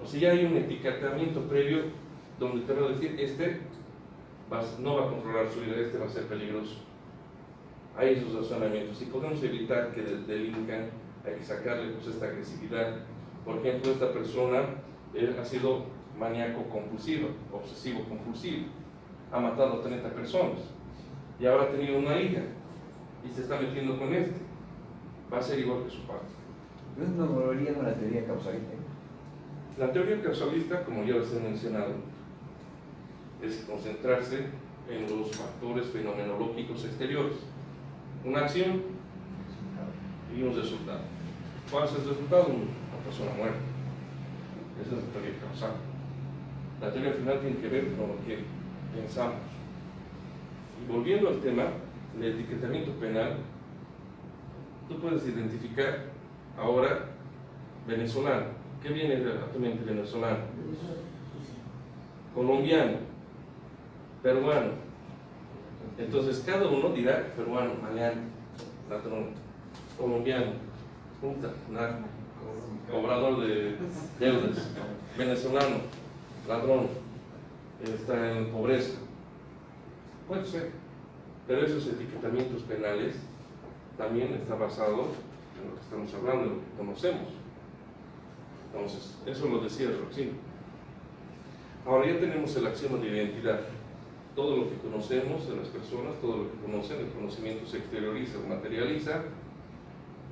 Speaker 1: O sea, ya hay un etiquetamiento previo donde te voy a decir, no va a controlar su ira, este va a ser peligroso. Hay esos razonamientos. Si podemos evitar que delincan, hay que sacarle pues esta agresividad. Por ejemplo, esta persona ha sido maníaco compulsivo, obsesivo compulsivo, ha matado a 30 personas y ahora ha tenido una hija y se está metiendo con este, va a ser igual que su padre.
Speaker 4: Yo no volvería con la teoría causalista.
Speaker 1: La teoría causalista, como ya les he mencionado, es concentrarse en los factores fenomenológicos exteriores, una acción y un resultado. ¿Cuál es el resultado? Una persona muerta. Esa es la teoría causal. La teoría final tiene que ver con lo que pensamos. Y volviendo al tema del etiquetamiento penal, tú puedes identificar ahora venezolano. ¿Qué viene relativamente venezolano? Colombiano, peruano. Entonces cada uno dirá peruano, maleante, ladrón, colombiano, puta, narco, cobrador de deudas, venezolano, ladrón, está en pobreza. Puede ser, pero esos etiquetamientos penales también está basado en lo que estamos hablando, en lo que conocemos. Entonces, eso lo decía Roxino. Ahora ya tenemos el axioma de identidad. Todo lo que conocemos de las personas, todo lo que conocen, el conocimiento se exterioriza, se materializa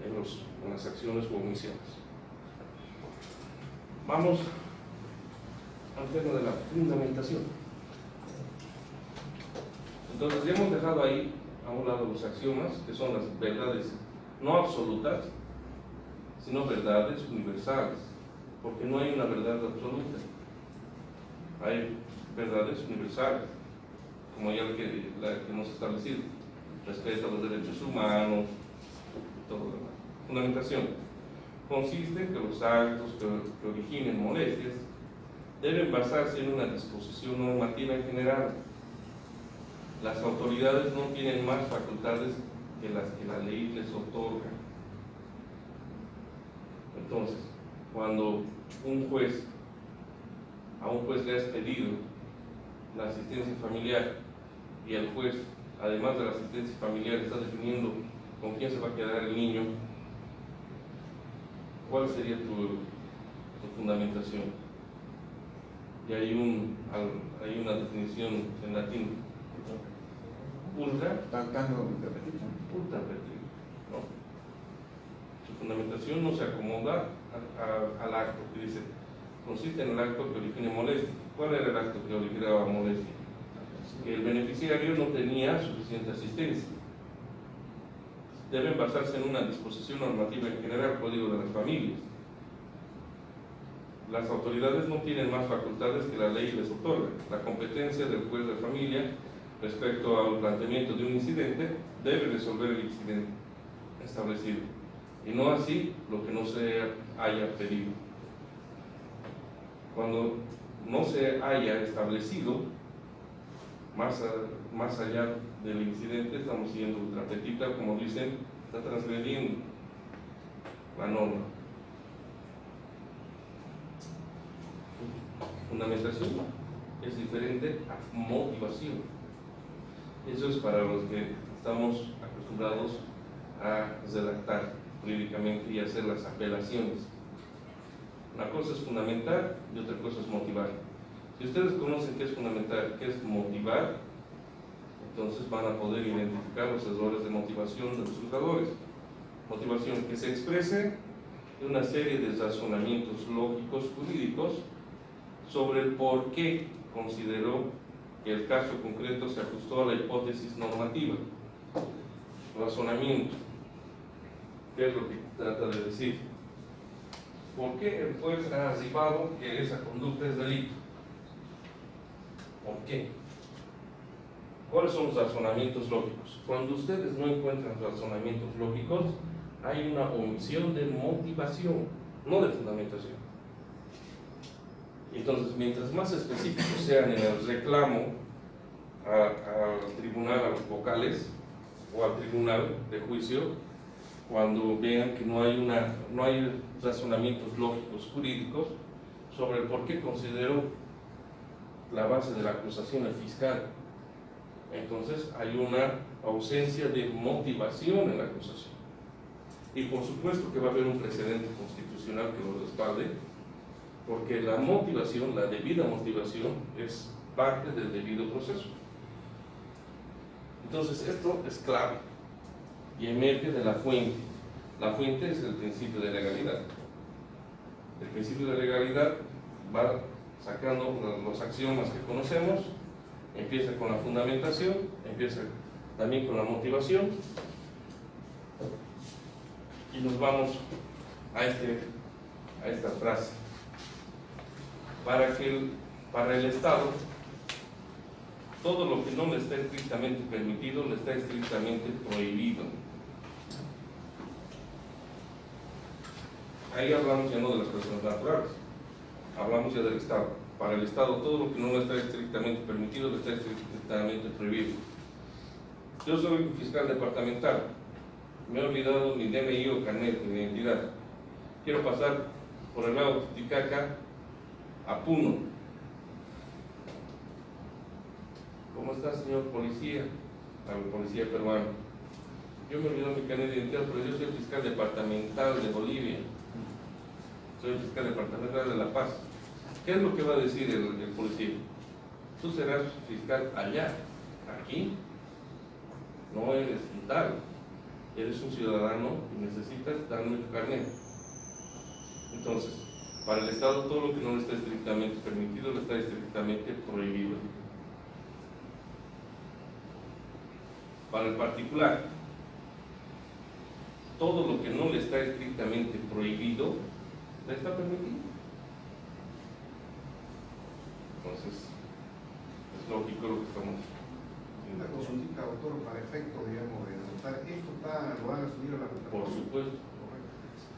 Speaker 1: en las acciones o omisiones. Vamos al tema de la fundamentación. Entonces ya hemos dejado ahí a un lado los axiomas, que son las verdades no absolutas, sino verdades universales, porque no hay una verdad absoluta. Hay verdades universales, como ya la que hemos establecido, respeto a los derechos humanos, todo lo demás. Fundamentación consiste en que los actos que originen molestias deben basarse en una disposición normativa en general. Las autoridades no tienen más facultades que las que la ley les otorga. Entonces, cuando a un juez le has pedido la asistencia familiar y el juez, además de la asistencia familiar, está definiendo con quién se va a quedar el niño, ¿cuál sería tu fundamentación? Y hay una definición en latín: ultra petri, ¿no? Su fundamentación no se acomoda al acto, que dice, consiste en el acto que origine molestia. ¿Cuál era el acto que originaba molestia? Que el beneficiario no tenía suficiente asistencia. Deben basarse en una disposición normativa en general, Código de las Familias. Las autoridades no tienen más facultades que la ley les otorga. La competencia del juez de familia respecto al planteamiento de un incidente debe resolver el incidente establecido, y no así lo que no se haya pedido. Cuando no se haya establecido más allá del incidente, estamos siendo ultra petita, como dicen, está transgrediendo la norma. fundamentación es diferente a motivación. Eso es para los que estamos acostumbrados a redactar jurídicamente y hacer las apelaciones. Una cosa es fundamentar y otra cosa es motivar. Si ustedes conocen qué es fundamentar, qué es motivar, entonces van a poder identificar los errores de motivación de los juzgadores. Motivación que se exprese en una serie de razonamientos lógicos jurídicos sobre el por qué consideró que el caso concreto se ajustó a la hipótesis normativa. Razonamiento. ¿Qué es lo que trata de decir? ¿Por qué el juez ha archivado que esa conducta es delito? ¿Por qué? ¿Cuáles son los razonamientos lógicos? Cuando ustedes no encuentran razonamientos lógicos, hay una omisión de motivación, no de fundamentación. Entonces, mientras más específicos sean en el reclamo al tribunal, a los vocales o al tribunal de juicio, cuando vean que no hay razonamientos lógicos jurídicos sobre el por qué consideró la base de la acusación el fiscal, entonces hay una ausencia de motivación en la acusación. Y por supuesto que va a haber un precedente constitucional que lo respalde, porque la motivación, la debida motivación, es parte del debido proceso. Entonces esto es clave y emerge de la fuente. La fuente es el principio de legalidad. El principio de legalidad va sacando los axiomas que conocemos, empieza con la fundamentación, empieza también con la motivación, y nos vamos a esta frase. Para el Estado, todo lo que no le está estrictamente permitido, le está estrictamente prohibido. Ahí hablamos ya no de las personas naturales, hablamos ya del Estado. Para el Estado, todo lo que no le está estrictamente permitido, le está estrictamente prohibido. Yo soy fiscal departamental, me he olvidado mi DNI o carnet de identidad. Quiero pasar por el lago Titicaca a Puno. ¿Cómo está, señor policía? Al policía peruano. Yo me he olvidado mi carnet de identidad, pero yo soy fiscal departamental de Bolivia. Soy fiscal departamental de La Paz. ¿Qué es lo que va a decir el policía? Tú serás fiscal allá, aquí no eres tal, eres un ciudadano y necesitas darme tu carnet. Entonces, para el Estado todo lo que no le está estrictamente permitido le está estrictamente prohibido. Para el particular, todo lo que no le está estrictamente prohibido le está permitido. Entonces, es lógico lo que estamos haciendo.
Speaker 5: Una consultita, doctor, para efecto, digamos, de anotar, ¿esto lo van a subir a la plataforma?
Speaker 1: Por supuesto.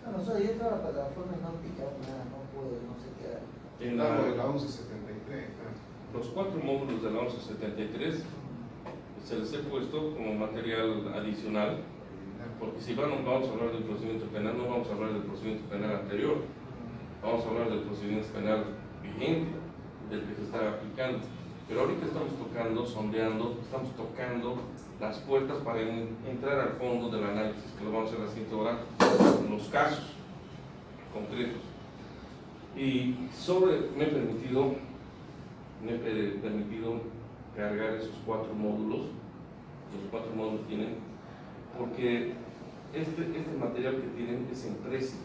Speaker 2: No, nosotros yo entro a la plataforma y no picar nada, no puedo, no sé qué.
Speaker 1: En
Speaker 5: Claro, de la 1173, claro.
Speaker 1: los 4 módulos de la 1173 se les he puesto como material adicional, porque si vamos a hablar del procedimiento penal, no vamos a hablar del procedimiento penal anterior, vamos a hablar del procedimiento penal vigente, del que se está aplicando. Pero ahorita estamos sondeando, estamos tocando las puertas para entrar al fondo del análisis, que lo vamos a hacer así ahora, en los casos concretos. Y me he permitido cargar esos 4 módulos. Los 4 módulos tienen, porque este material que tienen es en Prezi.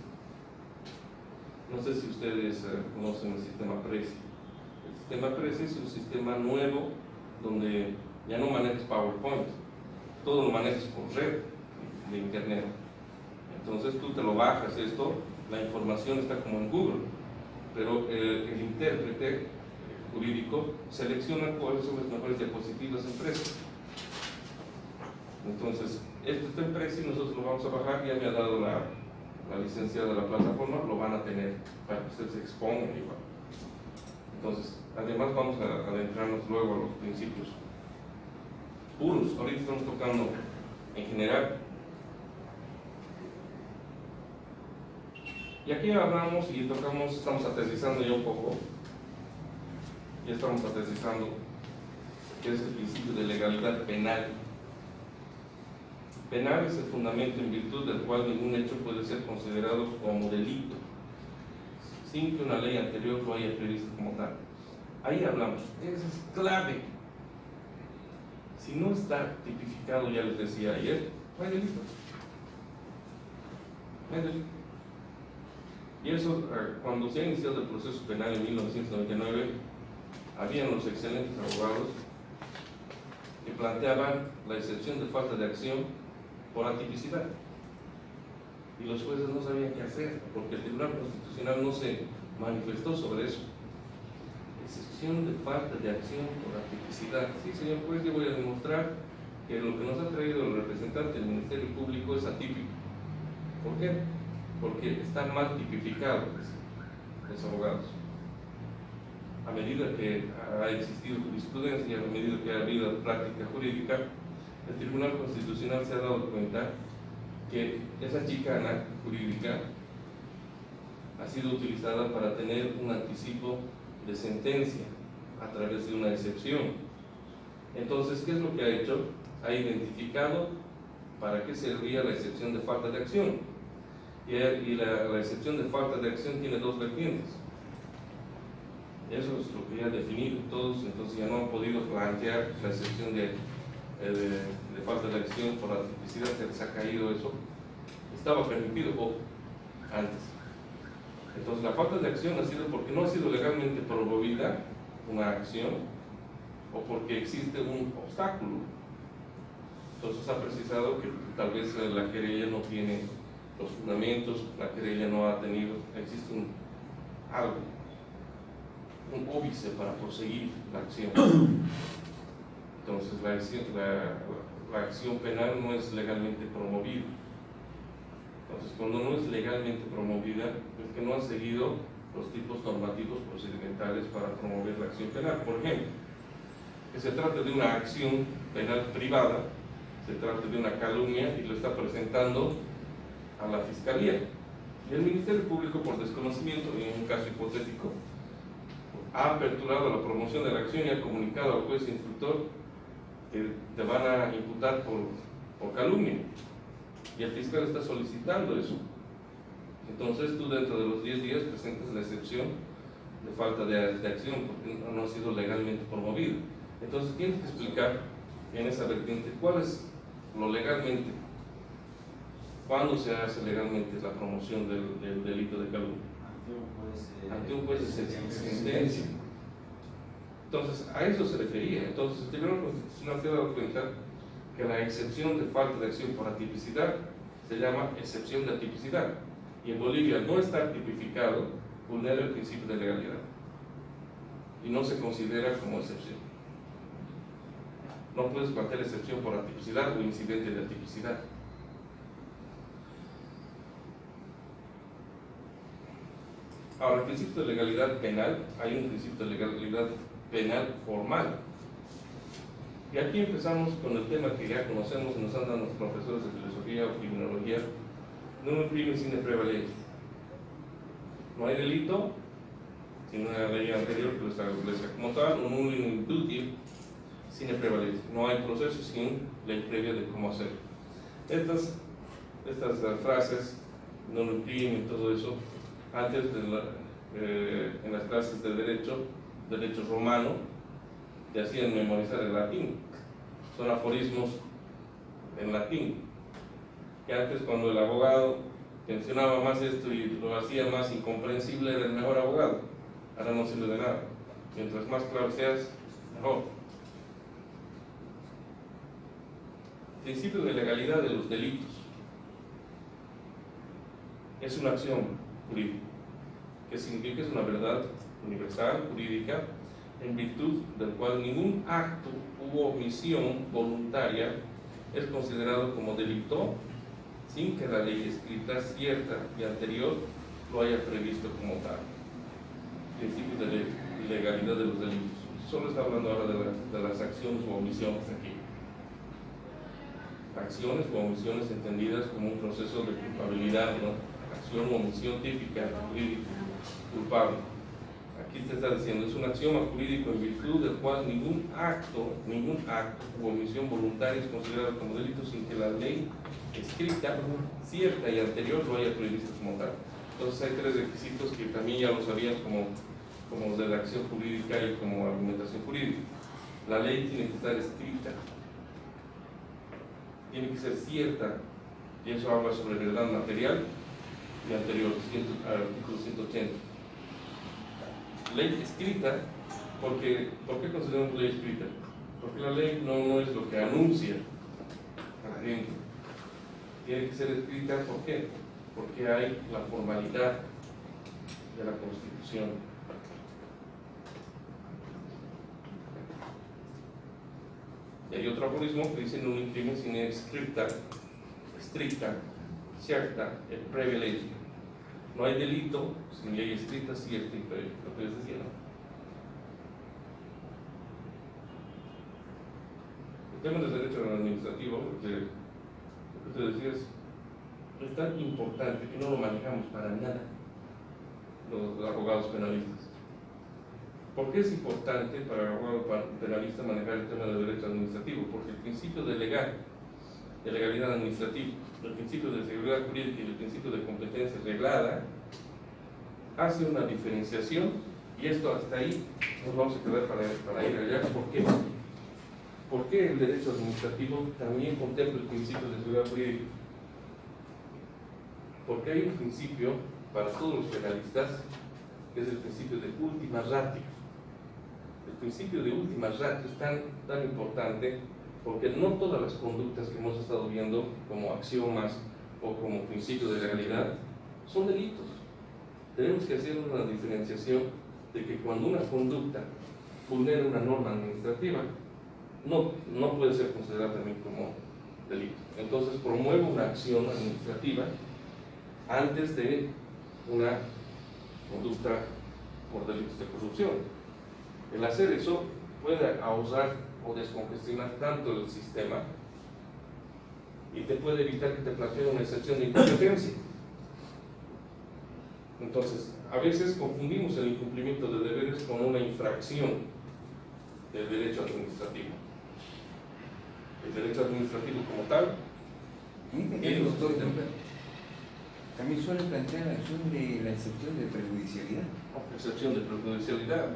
Speaker 1: No sé si ustedes conocen el sistema Prezi. El sistema Prezi es un sistema nuevo donde ya no manejas PowerPoint, todo lo manejas por red de internet. Entonces tú te lo bajas esto, la información está como en Google, pero el intérprete jurídico selecciona cuáles son las mejores diapositivas en Prezi. Entonces, esto está en Prezi, nosotros lo vamos a bajar, ya me ha dado la licencia de la plataforma, lo van a tener para que ustedes se expongan igual. Entonces, además vamos a adentrarnos luego a los principios puros. Ahorita estamos tocando en general. Y aquí hablamos y tocamos, estamos aterrizando ya un poco ya estamos aterrizando, que es el principio de legalidad penal. Penal es el fundamento en virtud del cual ningún hecho puede ser considerado como delito, sin que una ley anterior lo haya previsto como tal. Ahí hablamos, eso es clave. Si no está tipificado, ya les decía ayer, no hay delito. No hay delito. Y eso, cuando se ha iniciado el proceso penal en 1999, habían los excelentes abogados que planteaban la excepción de falta de acción por atipicidad. Y los jueces no sabían qué hacer, porque el Tribunal Constitucional no se manifestó sobre eso. Excepción de falta de acción por atipicidad. Sí, señor juez, yo voy a demostrar que lo que nos ha traído el representante del Ministerio Público es atípico. ¿Por qué? Porque están mal tipificados los abogados. A medida que ha existido jurisprudencia, a medida que ha habido práctica jurídica, el Tribunal Constitucional se ha dado cuenta que esa chicana jurídica ha sido utilizada para tener un anticipo de sentencia a través de una excepción. Entonces, ¿qué es lo que ha hecho? Ha identificado para qué servía la excepción de falta de acción. Y la excepción de falta de acción tiene dos vertientes. Eso es lo que ya ha definido todos, entonces ya no han podido plantear la excepción de falta de acción por atipicidad, se les ha caído eso. Estaba permitido antes. Entonces la falta de acción ha sido porque no ha sido legalmente promovida una acción o porque existe un obstáculo. Entonces ha precisado que tal vez la querella no tiene los fundamentos, la querella no ha tenido, existe algo, un óbice para proseguir la acción. Entonces la acción penal no es legalmente promovida. Entonces, cuando no es legalmente promovida, es que no han seguido los tipos normativos procedimentales para promover la acción penal. Por ejemplo, que se trata de una acción penal privada, se trata de una calumnia y lo está presentando a la Fiscalía. Y el Ministerio Público, por desconocimiento, en un caso hipotético, ha aperturado la promoción de la acción y ha comunicado al juez instructor que te van a imputar por calumnia. Y el fiscal está solicitando eso. Entonces tú dentro de los 10 días presentas la excepción de falta de acción porque no ha sido legalmente promovido. Entonces tienes que explicar en esa vertiente cuál es lo legalmente, cuándo se hace legalmente la promoción del delito de calumnia. Ante un juez de sentencia. Entonces a eso se refería. Entonces el Tribunal Constitucional se ha dado cuenta que la excepción de falta de acción por atipicidad se llama excepción de atipicidad, y en Bolivia no estar tipificado vulnera el principio de legalidad y no se considera como excepción. No puedes plantear excepción por atipicidad o incidente de atipicidad. Ahora, el principio de legalidad penal, hay un principio de legalidad penal formal. Y aquí empezamos con el tema que ya conocemos, nos han dado los profesores de filosofía o criminología, non crimen sine prevalenti. No hay delito sin una ley anterior que lo establezca como tal, un nullum in duty sine prevalenti. No hay proceso sin ley previa de cómo hacerlo. Estas frases, non crimen y todo eso, antes en las clases de derecho romano, te hacían memorizar el latín. Son aforismos en latín. Que antes, cuando el abogado mencionaba más esto y lo hacía más incomprensible, era el mejor abogado. Ahora no sirve de nada. Mientras más claro seas, mejor. Principio de legalidad de los delitos. Es una acción jurídica, que significa que es una verdad universal, jurídica, en virtud del cual ningún acto u omisión voluntaria es considerado como delito sin que la ley escrita cierta y anterior lo haya previsto como tal. Principio de legalidad de los delitos. Solo está hablando ahora de las acciones u omisiones aquí. Acciones u omisiones entendidas como un proceso de culpabilidad, ¿no? Acción o omisión típica, jurídica, culpable. aquí te está diciendo, es un axioma jurídico en virtud del cual ningún acto o omisión voluntaria es considerado como delito sin que la ley escrita, cierta y anterior lo haya previsto como tal. Entonces hay tres requisitos que también ya lo sabían como redacción jurídica y como argumentación jurídica. La ley tiene que estar escrita, tiene que ser cierta, y eso habla sobre verdad material y anterior, al artículo 180. Ley escrita, ¿por qué consideramos ley escrita? Porque la ley no es lo que anuncia a la gente. Tiene que ser escrita, ¿por qué? Porque hay la formalidad de la Constitución. Y hay otro aforismo que dice: non imprime sine scripta, stricta, cierta, et previa legge. No hay delito sin ley escrita, cierta y previa. Lo que les decía, ¿no? El tema del derecho administrativo, lo que te decía, es tan importante que no lo manejamos para nada los abogados penalistas. ¿Por qué es importante para el abogado penalista manejar el tema del derecho administrativo? Porque el principio de legalidad administrativa, el principio de seguridad jurídica y el principio de competencia reglada hace una diferenciación, y esto hasta ahí nos vamos a quedar para ir allá. ¿Por qué? ¿Por qué el derecho administrativo también contempla el principio de seguridad jurídica? Porque hay un principio para todos los penalistas que es el principio de ultima ratio. El principio de ultima ratio es tan importante porque no todas las conductas que hemos estado viendo como axiomas o como principio de legalidad son delitos. Tenemos que hacer una diferenciación de que cuando una conducta vulnera una norma administrativa, no puede ser considerada también como delito. Entonces promueve una acción administrativa antes de una conducta por delitos de corrupción. El hacer eso puede ahorrar o descongestionar tanto el sistema y te puede evitar que te planteen una excepción de incompetencia. Entonces, a veces confundimos el incumplimiento de deberes con una infracción del derecho administrativo. El derecho administrativo como tal
Speaker 4: también suele plantear la excepción de prejudicialidad.
Speaker 1: Excepción de prejudicialidad.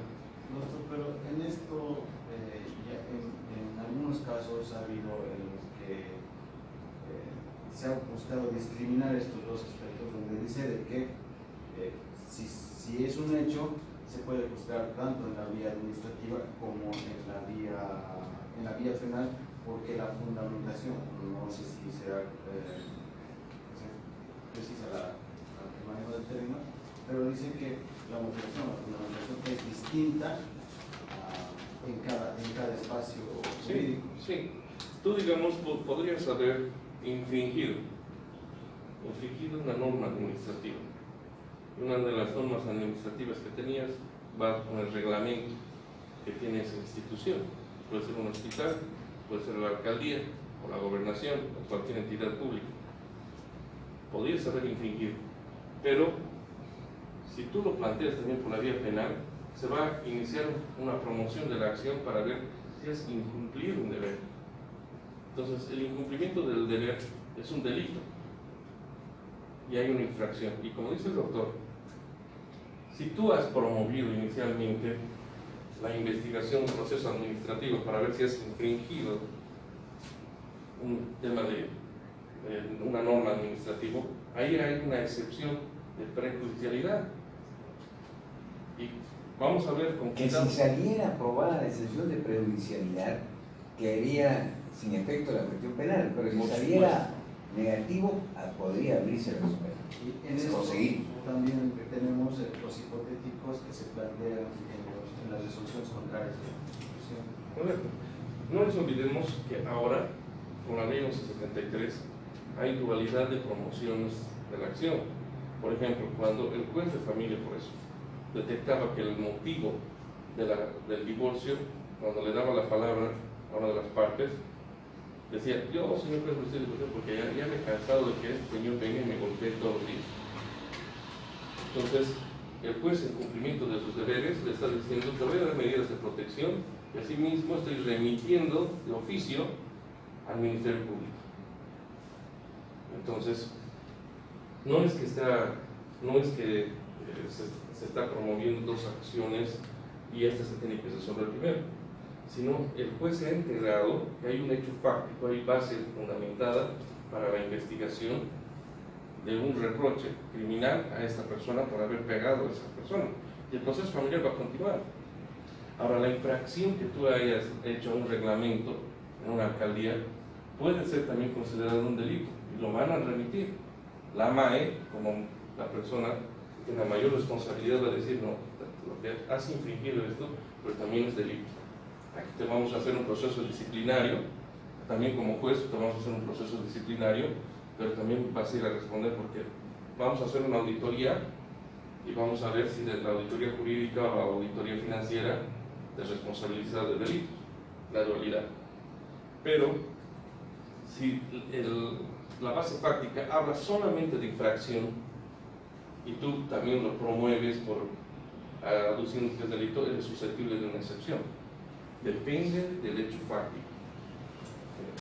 Speaker 3: Doctor, pero en esto, ya en algunos casos ha habido en los que se ha buscado discriminar estos dos aspectos, donde dice de que si es un hecho, se puede juzgar tanto en la vía administrativa como en la vía penal, porque la fundamentación, no sé si será precisa el manejo del término, pero dice que la fundamentación es distinta en cada espacio jurídico.
Speaker 1: Sí. Tú, digamos, podrías haber infringido una norma administrativa. Una de las normas administrativas que tenías va con el reglamento que tiene esa institución. Puede ser un hospital, puede ser la alcaldía o la gobernación o cualquier entidad pública. Podrías haber infringido, pero si tú lo planteas también por la vía penal, se va a iniciar una promoción de la acción para ver si es incumplir un deber. Entonces, el incumplimiento del deber es un delito y hay una infracción. Y como dice el doctor, si tú has promovido inicialmente la investigación de un proceso administrativo para ver si has infringido un tema de una norma administrativa, ahí hay una excepción de prejudicialidad. Y vamos a ver con
Speaker 4: que si saliera aprobada la excepción de prejudicialidad, quedaría sin efecto la cuestión penal, pero si saliera negativo, podría abrirse la cuestión penal.
Speaker 3: Y en esto también tenemos los hipotéticos que se plantean en las resoluciones contrarias de la Constitución.
Speaker 1: Correcto. No nos olvidemos que ahora, con la ley 1173, hay dualidad de promociones de la acción. Por ejemplo, cuando el juez de familia, por eso, detectaba que el motivo del divorcio, cuando le daba la palabra a una de las partes, decía: yo, señor juez, me estoy divorciando porque ya me he cansado de que este señor venga y me golpee todos los días. Entonces, el juez, en cumplimiento de sus deberes, le está diciendo: te voy a dar medidas de protección, y asimismo estoy remitiendo de oficio al Ministerio Público. Entonces, no es que se está promoviendo dos acciones y esta se tiene que resolver primero, sino el juez se ha enterado que hay un hecho fáctico, hay base fundamentada para la investigación de un reproche criminal a esta persona por haber pegado a esa persona, y el proceso familiar va a continuar. Ahora, la infracción que tú hayas hecho a un reglamento en una alcaldía puede ser también considerado un delito y lo van a remitir. La MAE, como la persona que tiene la mayor responsabilidad, va a decir: no, lo que has infringido esto, pero también es delito. Aquí te vamos a hacer un proceso disciplinario, también como juez te vamos a hacer un proceso disciplinario, pero también vas a ir a responder, porque vamos a hacer una auditoría y vamos a ver si de la auditoría jurídica o la auditoría financiera te responsabiliza de delitos, la dualidad. Pero si la base fáctica habla solamente de infracción y tú también lo promueves por aduciendo que es delito, eres susceptible de una excepción. Depende del hecho fáctico.